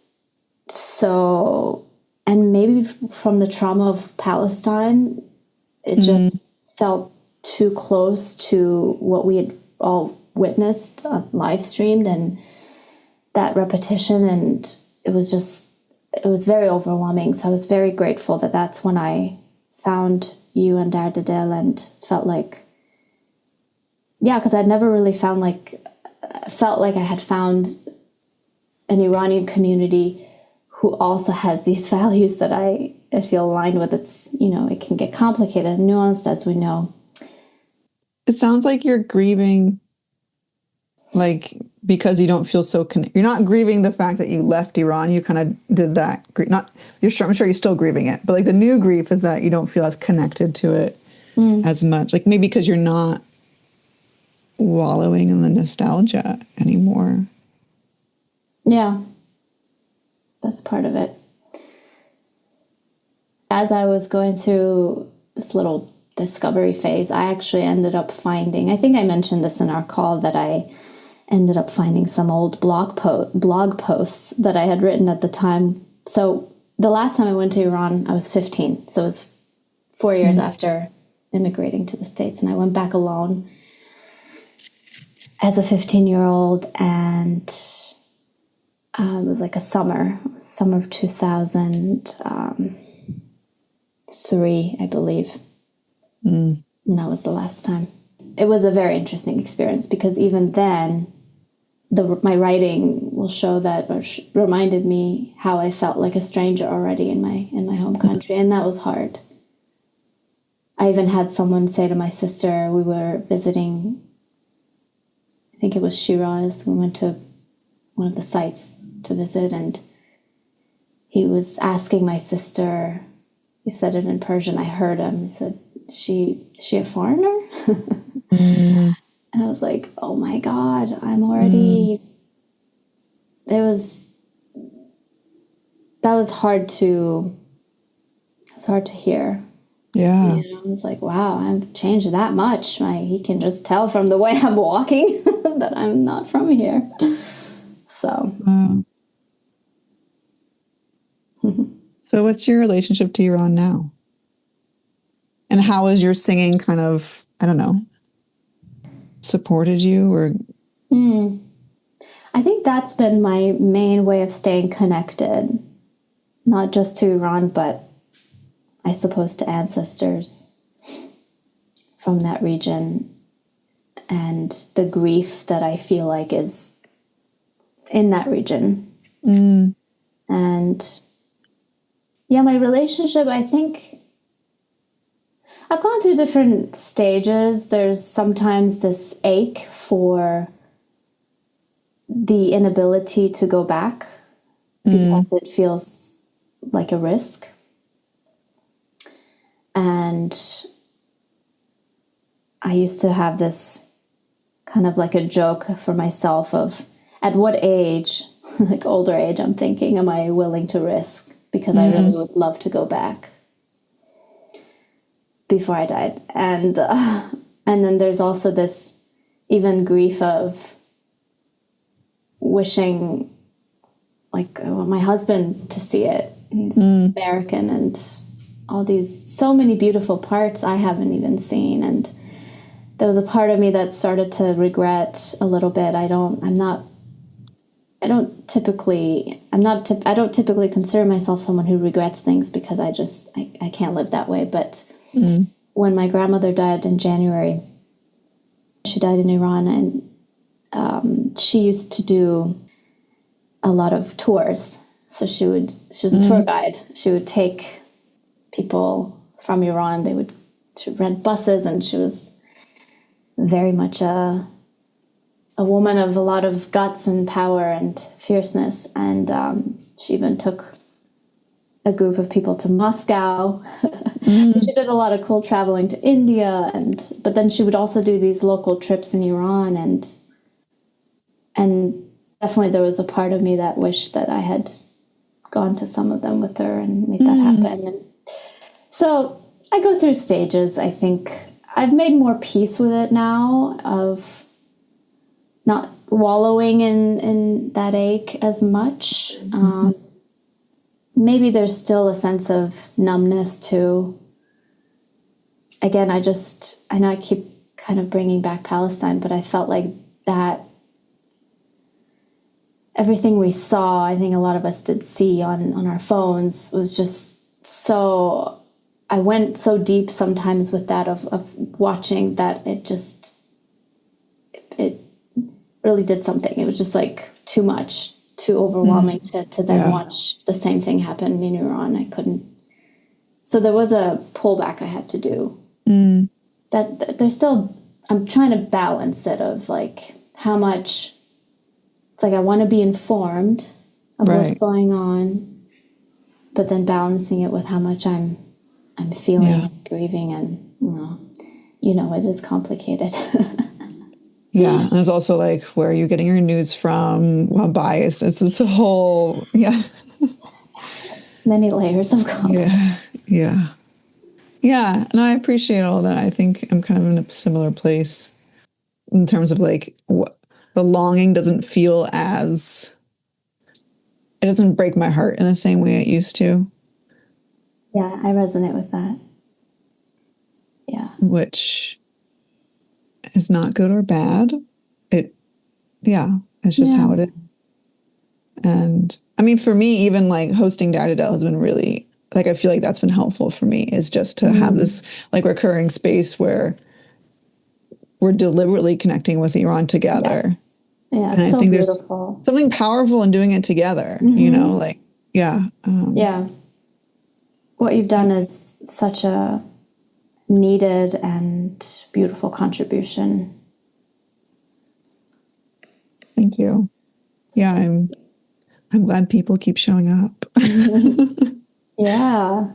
so, and maybe from the trauma of Palestine, it just felt too close to what we had all witnessed, live streamed, and that repetition. And it was very overwhelming. So I was very grateful that that's when I found you and Dardadel and felt like, yeah, because I'd never really felt like I had found an Iranian community who also has these values that I feel aligned with. It's, it can get complicated and nuanced, as we know. It sounds like you're grieving, like, because you don't feel so connected. You're not grieving the fact that you left Iran. You kind of did that. I'm sure you're still grieving it, but like the new grief is that you don't feel as connected to it as much. Like maybe because you're not wallowing in the nostalgia anymore. Yeah, that's part of it. As I was going through this little discovery phase, I actually ended up finding, I think I mentioned this in our call, that I ended up finding some old blog posts that I had written at the time. So the last time I went to Iran, I was 15. So it was 4 years after immigrating to the States. And I went back alone as a 15-year-old. And it was like a summer of 2003, I believe. And that was the last time. It was a very interesting experience because even then, my writing will show that, or reminded me how I felt like a stranger already in my home country, and that was hard. I even had someone say to my sister, we were visiting, I think it was Shiraz, we went to one of the sites to visit, and he was asking my sister, he said it in Persian, I heard him, he said, is she a foreigner? And I was like, oh my God, I'm already, that was hard to hear. Yeah. I was like, wow, I've changed that much. He can just tell from the way I'm walking that I'm not from here. So. So what's your relationship to Iran now? And how is your singing kind of, I don't know, supported you or? I think that's been my main way of staying connected, not just to Iran, but I suppose to ancestors from that region and the grief that I feel like is in that region. And yeah, my relationship, I think I've gone through different stages. There's sometimes this ache for the inability to go back because it feels like a risk. And I used to have this kind of like a joke for myself of at what age, like older age, I'm thinking, am I willing to risk? Because I really would love to go back before I died. And then there's also this even grief of wishing like my husband to see it. He's American, and all these, so many beautiful parts I haven't even seen. And there was a part of me that started to regret a little bit. I don't typically consider myself someone who regrets things because I can't live that way. But when my grandmother died in January, she died in Iran, and she used to do a lot of tours. So she was a tour guide. She would take people from Iran. She would rent buses, and she was very much a woman of a lot of guts and power and fierceness. And she even took a group of people to Moscow. She did a lot of cool traveling to India, but then she would also do these local trips in Iran, and definitely there was a part of me that wished that I had gone to some of them with her and made that happen. And so I go through stages. I think I've made more peace with it now, of not wallowing in that ache as much. Maybe there's still a sense of numbness too. Again, I know I keep kind of bringing back Palestine, but I felt like that everything we saw, I think a lot of us did see on our phones, was just so, I went so deep sometimes with that of watching that it really did something. It was just like too much, too overwhelming to then watch the same thing happen in Iran. I couldn't. So there was a pullback I had to do. That there's still, I'm trying to balance it of like how much, it's like I want to be informed of what's going on, but then balancing it with how much I'm feeling and grieving, and it is complicated. Yeah, and there's also like, where are you getting your news from? Well, bias. It's a whole, many layers of conflict. Yeah, and I appreciate all that. I think I'm kind of in a similar place in terms of like the longing doesn't feel as, it doesn't break my heart in the same way it used to. Yeah, I resonate with that. Yeah. Which is not good or bad. It's just how it is. And I mean, for me, even like hosting Dad has been really, like, I feel like that's been helpful for me, is just to have this like recurring space where we're deliberately connecting with Iran together. Yes. Yeah, and it's I so think beautiful. there's something powerful in doing it together, What you've done is such a needed and beautiful contribution. Thank you. Yeah, I'm glad people keep showing up. Yeah.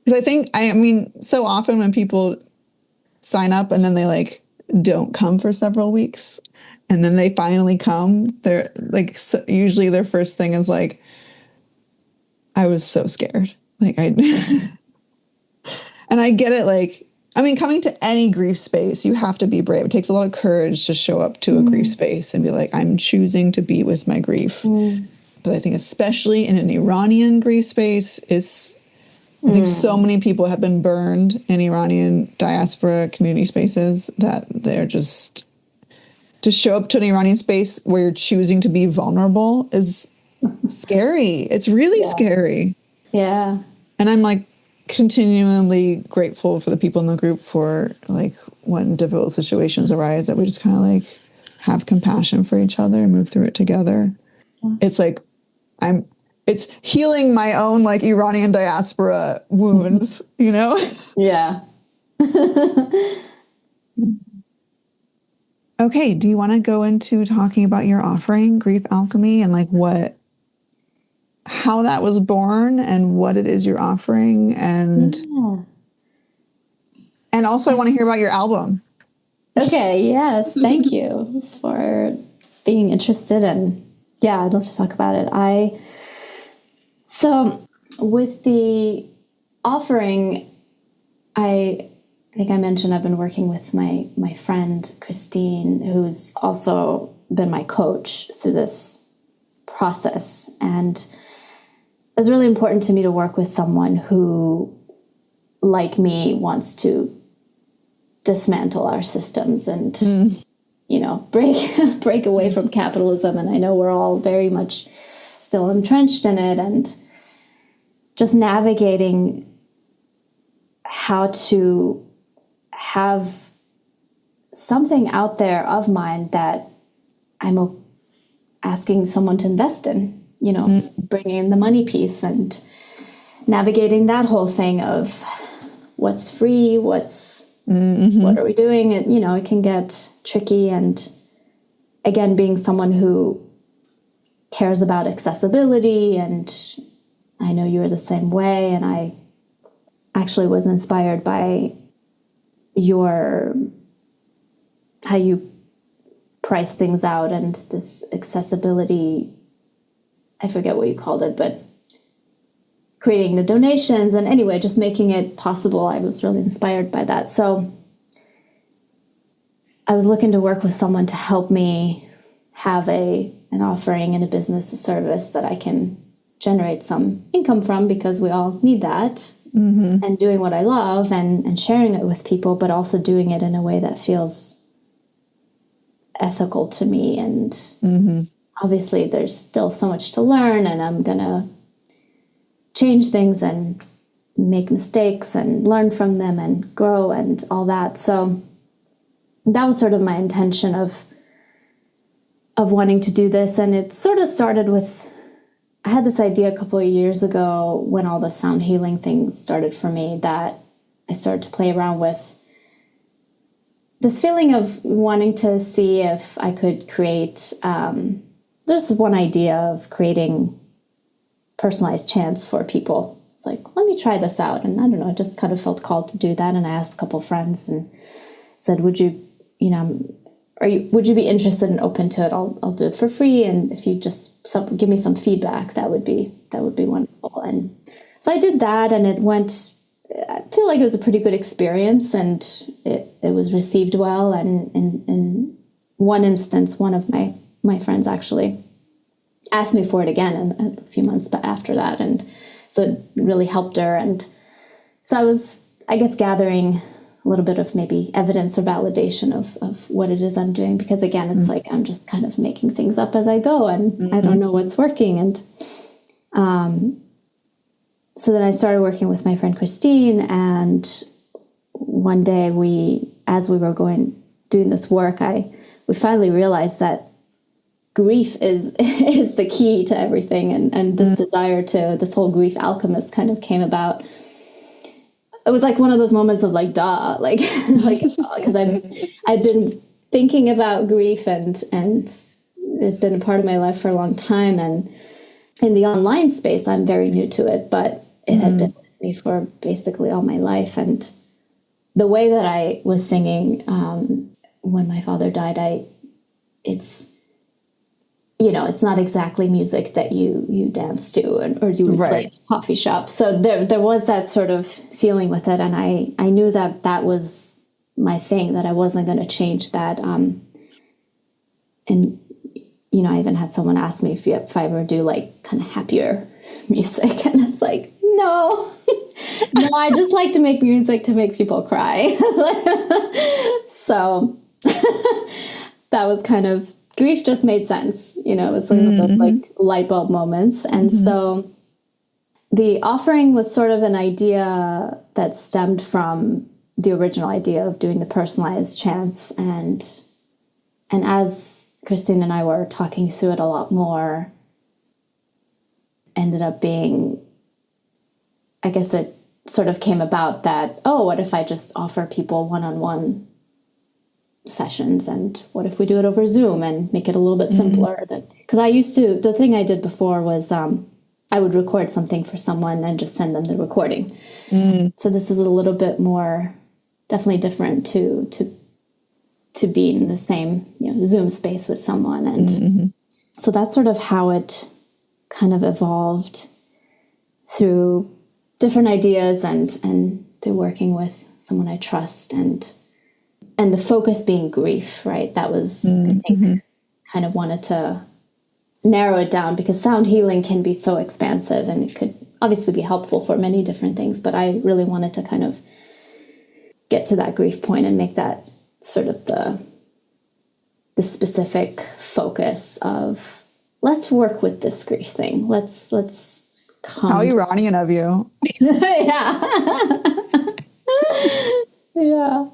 Because I think, I mean, so often when people sign up and then they like don't come for several weeks and then they finally come, they're like, usually their first thing is like, I was so scared. Like and I get it. Like, I mean, coming to any grief space, you have to be brave. It takes a lot of courage to show up to a grief space and be like, I'm choosing to be with my grief. But I think especially in an Iranian grief space I think so many people have been burned in Iranian diaspora community spaces that they're just, to show up to an Iranian space where you're choosing to be vulnerable is scary. It's really scary. Yeah. And I'm like continually grateful for the people in the group for like when difficult situations arise that we just kind of like have compassion for each other and move through it together. It's like it's healing my own like Iranian diaspora wounds, Yeah. Okay. Do you want to go into talking about your offering, Grief Alchemy, and like how that was born and what it is you're offering? And also I want to hear about your album. Okay. Yes. Thank you for being interested. And I'd love to talk about it. So with the offering, I think I mentioned I've been working with my friend Christine, who's also been my coach through this process. And it was really important to me to work with someone who, like me, wants to dismantle our systems and, break away from capitalism. And I know we're all very much still entrenched in it, and just navigating how to have something out there of mine that I'm asking someone to invest in, bringing in the money piece and navigating that whole thing of what's free, what are we doing? It can get tricky. And again, being someone who cares about accessibility, and I know you're the same way, and I actually was inspired by how you price things out, and this accessibility, I forget what you called it, but creating the donations and anyway, just making it possible. I was really inspired by that. So I was looking to work with someone to help me have an offering and a business, a service that I can generate some income from, because we all need that. And doing what I love and sharing it with people, but also doing it in a way that feels ethical to me. And obviously there's still so much to learn, and I'm going to change things and make mistakes and learn from them and grow and all that. So that was sort of my intention of wanting to do this. And it sort of started with, I had this idea a couple of years ago when all the sound healing things started for me, that I started to play around with this feeling of wanting to see if I could create, there's one idea of creating personalized chants for people. It's like, let me try this out. And I don't know, I just kind of felt called to do that. And I asked a couple of friends and said, would you be interested and open to it? I'll do it for free. And if you just give me some feedback, that would be wonderful. And so I did that, and it went, I feel like it was a pretty good experience, and it was received well. And in one instance, one of my friends actually asked me for it again a few months after that. And so it really helped her. And so I was, I guess, gathering a little bit of maybe evidence or validation of what it is I'm doing, because again, it's like I'm just kind of making things up as I go, and I don't know what's working. And so then I started working with my friend Christine, and one day as we were doing this work, we finally realized that grief is the key to everything, and this desire to, this whole grief alchemist kind of came about. It was like one of those moments of like, duh, like because I've been thinking about grief, and it's been a part of my life for a long time. And in the online space, I'm very new to it, but it had been with me for basically all my life. And the way that I was singing when my father died, it's not exactly music that you dance to or you would play in a coffee shop. So there was that sort of feeling with it. And I knew that was my thing, that I wasn't going to change that. And, I even had someone ask me if I ever do like kind of happier music. And it's like, no, I just like to make music to make people cry. So that was kind of, grief just made sense. It was one of those like light bulb moments. And so the offering was sort of an idea that stemmed from the original idea of doing the personalized chants. And as Christine and I were talking through it a lot more, ended up being, I guess it sort of came about that, what if I just offer people one-on-one sessions, and what if we do it over Zoom and make it a little bit simpler? Because the thing I did before was I would record something for someone and just send them the recording. So this is a little bit more, definitely different to be in the same Zoom space with someone. And so that's sort of how it kind of evolved through different ideas and through working with someone I trust, and the focus being grief, right? That was, I think, kind of wanted to narrow it down, because sound healing can be so expansive, and it could obviously be helpful for many different things. But I really wanted to kind of get to that grief point and make that sort of the specific focus of, let's work with this grief thing. Let's come. How Iranian of you. Yeah. Yeah.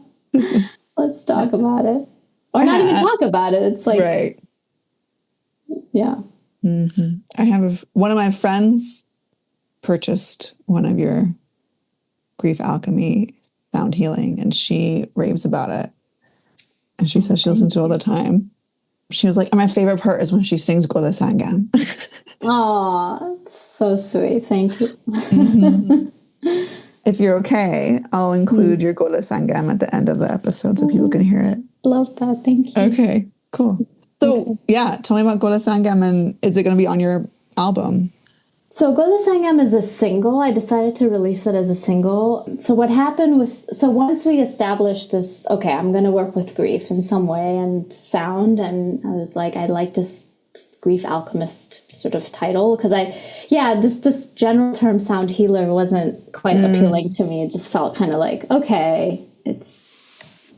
Let's talk about it. Or not even talk about it. It's like, right. Yeah. I have one of my friends purchased one of your grief alchemy sound healing, and she raves about it. And she says she listens to it all the time. She was like, my favorite part is when she sings Gola Sangam. Oh, so sweet. Thank you. If you're okay, I'll include your Gola Sangam at the end of the episode so people can hear it. Love that. Thank you. Okay. Cool. So yeah, tell me about Gola Sangam, and is it going to be on your album? So Gola Sangam is a single. I decided to release it as a single. So what happened once we established this, okay, I'm going to work with grief in some way and sound. And I was like, I like this grief alchemist sort of title because just this general term sound healer wasn't quite appealing to me. It just felt kind of like, okay, it's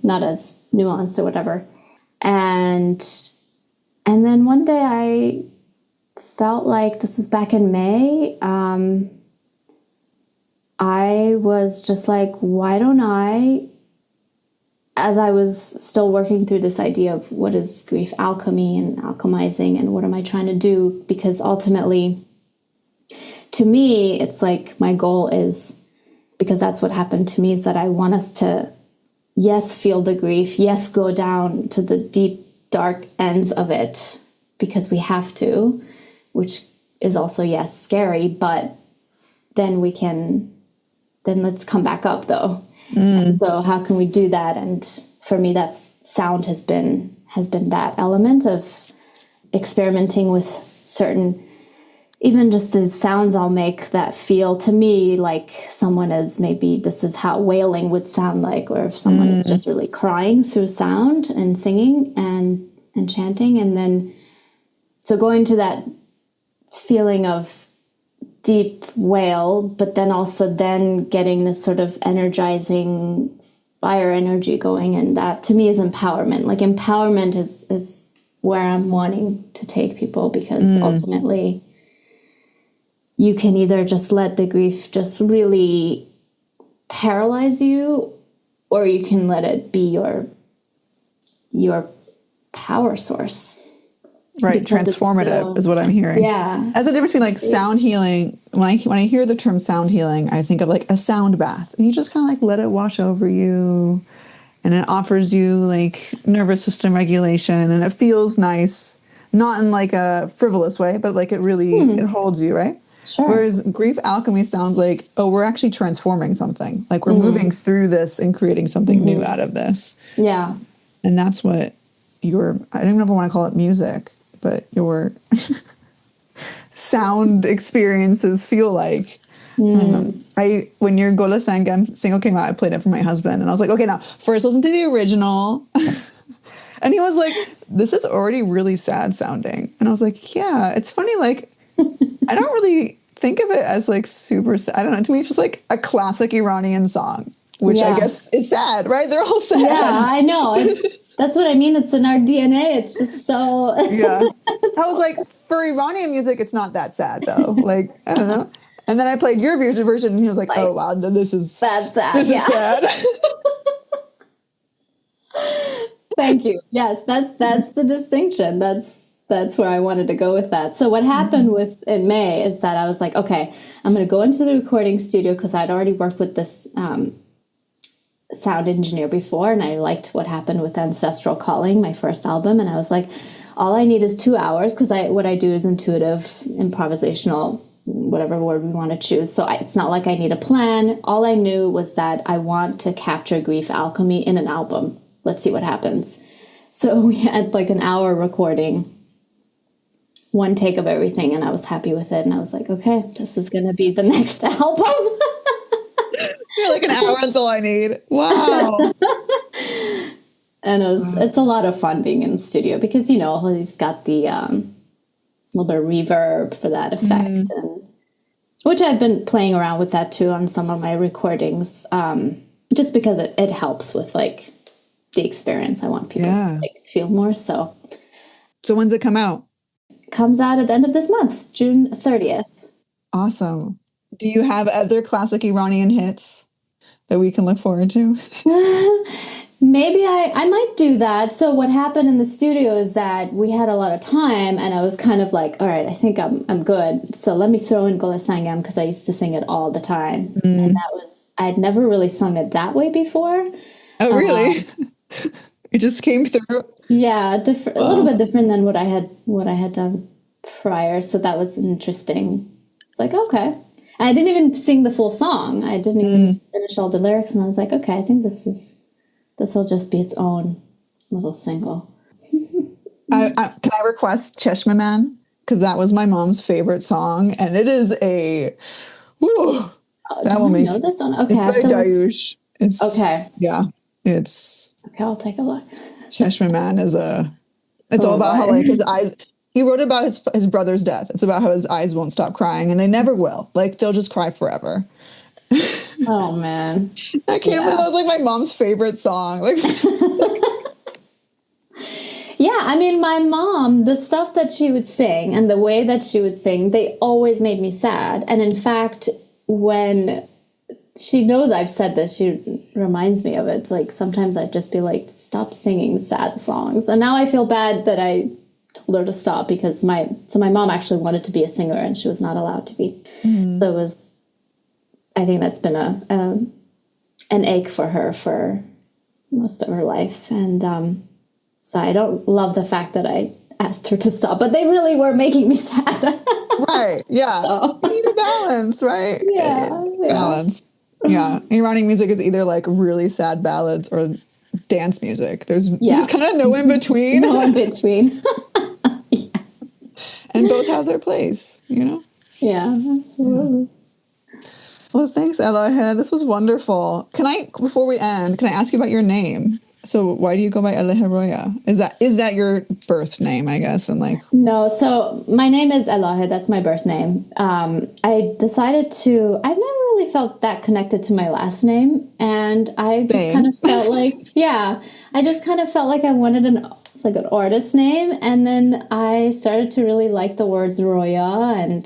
not as nuanced or whatever. And then one day I felt like, this was back in May, I was just like, why don't I, as I was still working through this idea of what is grief alchemy and alchemizing and what am I trying to do, because ultimately, to me, it's like my goal is, because that's what happened to me, is that I want us to, yes, feel the grief, yes, go down to the deep, dark ends of it, because we have to, which is also, yes, scary, but then let's come back up though. And so how can we do that? And for me, sound has been that element of experimenting with certain, even just the sounds I'll make that feel to me like someone is, maybe this is how wailing would sound like, or if someone is just really crying through sound and singing and chanting. And then, so going to that feeling of deep wail, but then also then getting this sort of energizing fire energy going. And that to me is empowerment. Like empowerment is where I'm wanting to take people, because ultimately you can either just let the grief just really paralyze you, or you can let it be your power source. Right, transformative is what I'm hearing. Yeah. That's the difference between like sound healing. When I hear the term sound healing, I think of like a sound bath. And you just kind of like let it wash over you, and it offers you like nervous system regulation, and it feels nice, not in like a frivolous way, but like it really it holds you, right? Sure. Whereas grief alchemy sounds like, oh, we're actually transforming something. Like we're moving through this and creating something new out of this. Yeah. And that's what I don't even know if I want to call it music, but your sound experiences feel like. When your Gola Sangam single came out, I played it for my husband, and I was like, okay, now first listen to the original. And he was like, this is already really sad sounding. And I was like, yeah, it's funny. Like, I don't really think of it as like super sad. I don't know. To me, it's just like a classic Iranian song, which I guess is sad, right? They're all sad. Yeah, I know. That's what I mean. It's in our DNA. It's just so. Yeah. I was like, for Iranian music, it's not that sad though. Like, I don't know. And then I played your version, and he was like, oh wow, this is sad. This is sad. Thank you. Yes, that's the distinction. That's where I wanted to go with that. So what happened in May is that I was like, okay, I'm going to go into the recording studio, because I'd already worked with this sound engineer before, and I liked what happened with Ancestral Calling, my first album. And I was like, all I need is 2 hours, because what I do is intuitive, improvisational, whatever word we want to choose. So it's not like I need a plan. All I knew was that I want to capture grief alchemy in an album. Let's see what happens. So we had like an hour recording, one take of everything, and I was happy with it. And I was like, okay, this is going to be the next album. You're like, an hour is all I need. Wow. And it's a lot of fun being in the studio, because, he's got the little bit of reverb for that effect, and which I've been playing around with that too on some of my recordings, just because it helps with like the experience. I want people to like feel more. So when's it come out? Comes out at the end of this month, June 30th. Awesome. Do you have other classic Iranian hits that we can look forward to? Maybe I might do that. So what happened in the studio is that we had a lot of time, and I was kind of like, all right, I think I'm good. So let me throw in Gola Sangam, because I used to sing it all the time. And I'd never really sung it that way before. Oh, really? It just came through. Yeah, a little bit different than what I had done prior. So that was interesting. It's like, okay. I didn't even sing the full song. I didn't even finish all the lyrics, and I was like, okay, I think this will just be its own little single. Can I request Cheshma Man? Because that was my mom's favorite song, and it is a. Whew, that will make. Know this one? Okay, it's by Dayush. It's okay. Yeah, it's. Okay, I'll take a look. Cheshma Man is a. It's all about how like his eyes. He wrote about his brother's death. It's about how his eyes won't stop crying, and they never will. Like they'll just cry forever. Oh man, I can't believe that was like my mom's favorite song. Like. Yeah, I mean, my mom, the stuff that she would sing and the way that she would sing, they always made me sad. And in fact, when she knows I've said this, she reminds me of it. It's like sometimes I'd just be like, stop singing sad songs. And now I feel bad that I told her to stop because my mom actually wanted to be a singer and she was not allowed to be. Mm-hmm. So it was, I think that's been an ache for her for most of her life. And, so I don't love the fact that I asked her to stop, but they really were making me sad. Right. Yeah. So. You need a balance, right? Yeah. Balance. Yeah. Iranian music is either like really sad ballads or dance music. There's kind of no in between. No in between. Yeah. And both have their place, you know? Yeah, absolutely. Yeah. Well, thanks, Elaheh. This was wonderful. Before we end, can I ask you about your name? So why do you go by Elaheh Roya? Is that your birth name, I guess? And like no, so my name is Elaheh. That's my birth name. I decided I've never really felt that connected to my last name, and I just kind of felt like I just kind of felt like I wanted an artist name, and then I started to really like the words Roya and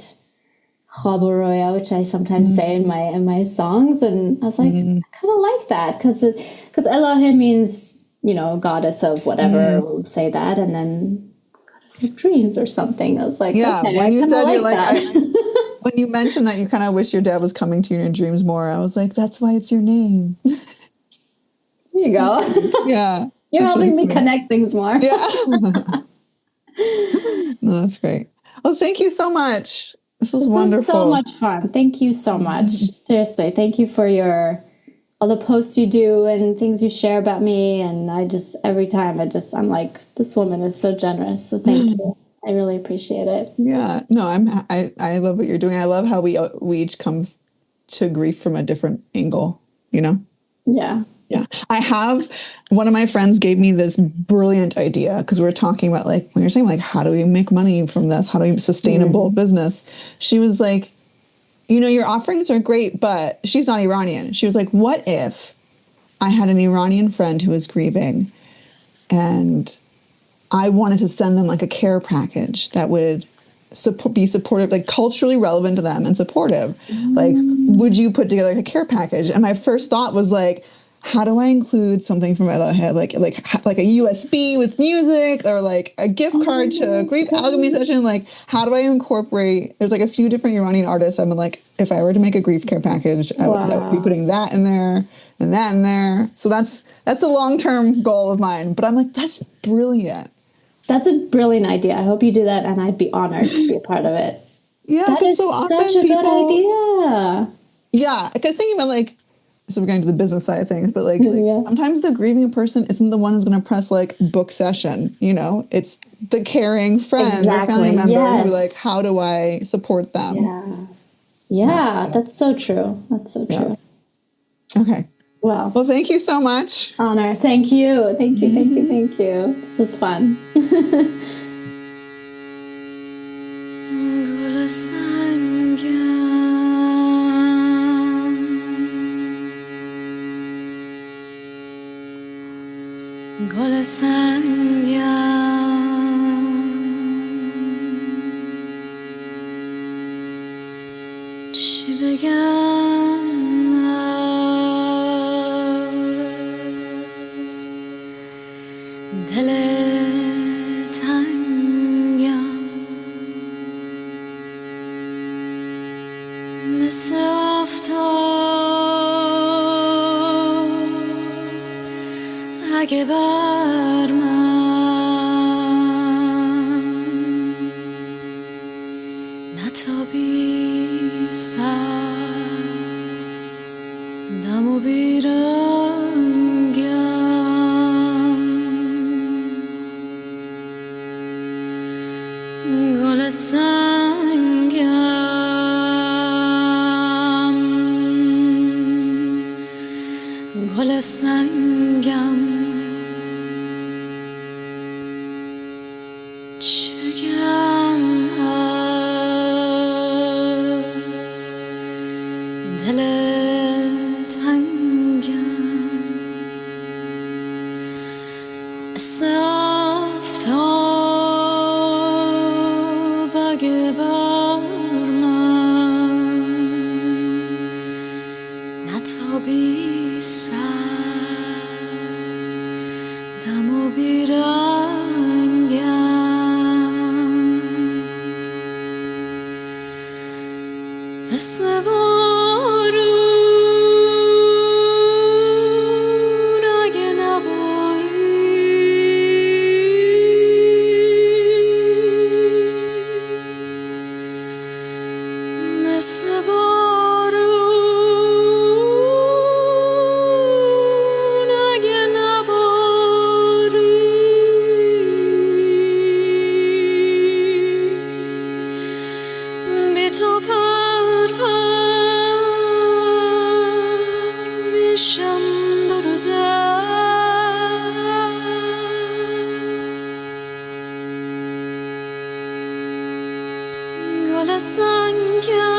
Halva Roya, which I sometimes say in my songs, and I was like, I kind of like that because Elaheh means, you know, goddess of whatever. We'll say that, and then goddess of dreams or something. I was like, okay, when you said you're like, when you mentioned that you kind of wish your dad was coming to you in your dreams more, I was like, that's why it's your name. There you go. Yeah, you're helping me connect things more. Yeah. No, that's great. Well, thank you so much. This was wonderful. So much fun. Thank you so much. Seriously, thank you for all the posts you do and things you share about me. And every time I'm like, this woman is so generous. So thank you. I really appreciate it. Yeah. No, I love what you're doing. I love how we each come to grief from a different angle, you know? Yeah. Yeah. One of my friends gave me this brilliant idea because we were talking about like, when you're saying like, how do we make money from this? How do we sustainable business? She was like, you know, your offerings are great, but she's not Iranian. She was like, what if I had an Iranian friend who was grieving and I wanted to send them like a care package that would be supportive, like culturally relevant to them and supportive. Like, would you put together like a care package? And my first thought was like, how do I include something from Elaheh, like a USB with music or like a gift card to a grief alchemy session? Like, how do I incorporate? There's like a few different Iranian artists. I'm like, if I were to make a grief care package, I would be putting that in there and that in there. So that's a long-term goal of mine. But I'm like, that's brilliant. That's a brilliant idea. I hope you do that, and I'd be honored to be a part of it. Yeah, that is so often such a good idea. Yeah, I could think about like. So we're going to the business side of things, but like sometimes the grieving person isn't the one who's going to press like book session, you know, it's the caring friend or family member who like, how do I support them? Yeah. That's so true. That's so true. Okay. Well, thank you so much. Honor. Thank you. Thank you. Thank you. Thank you. This is fun. گل سنگم چی بگم از دل تنگم مثل آفتاب اگه بر من نتابی سردم و بیرنگم گل سنگم گل سنگم چه بگم از دل تنگم مثل آفتاب اگه بر من نتابی سردم و بیرنگم مثل بارون اگه نباری مثل بارون اگه نباری بی تو میشم دو روزه گل سنگم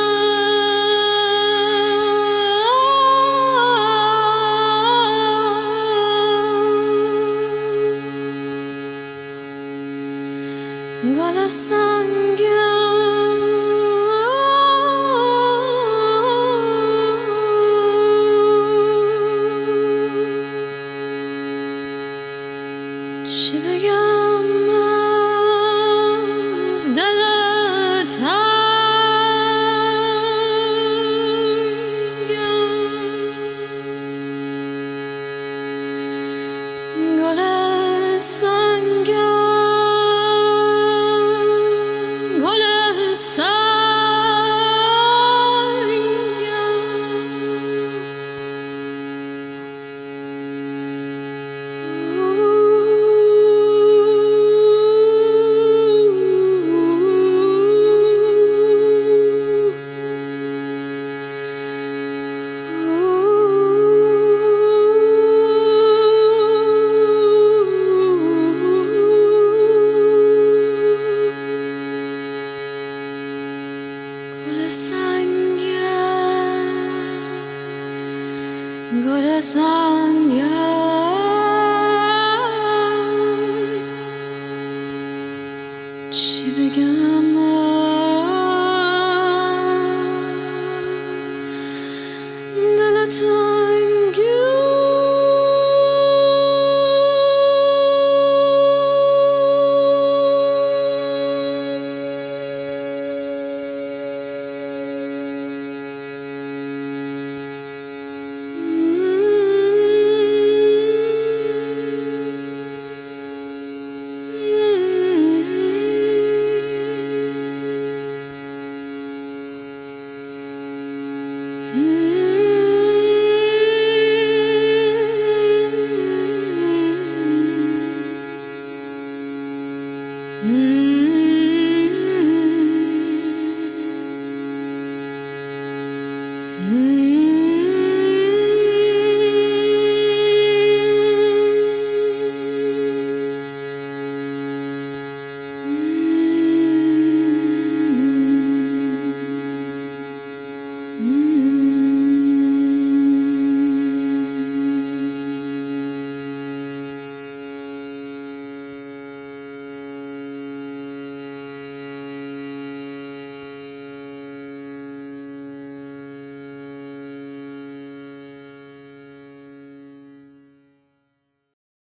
گل سنگم چی بگم از دل تنگم گل سنگم گل سنگم چی بگم از دل تنگم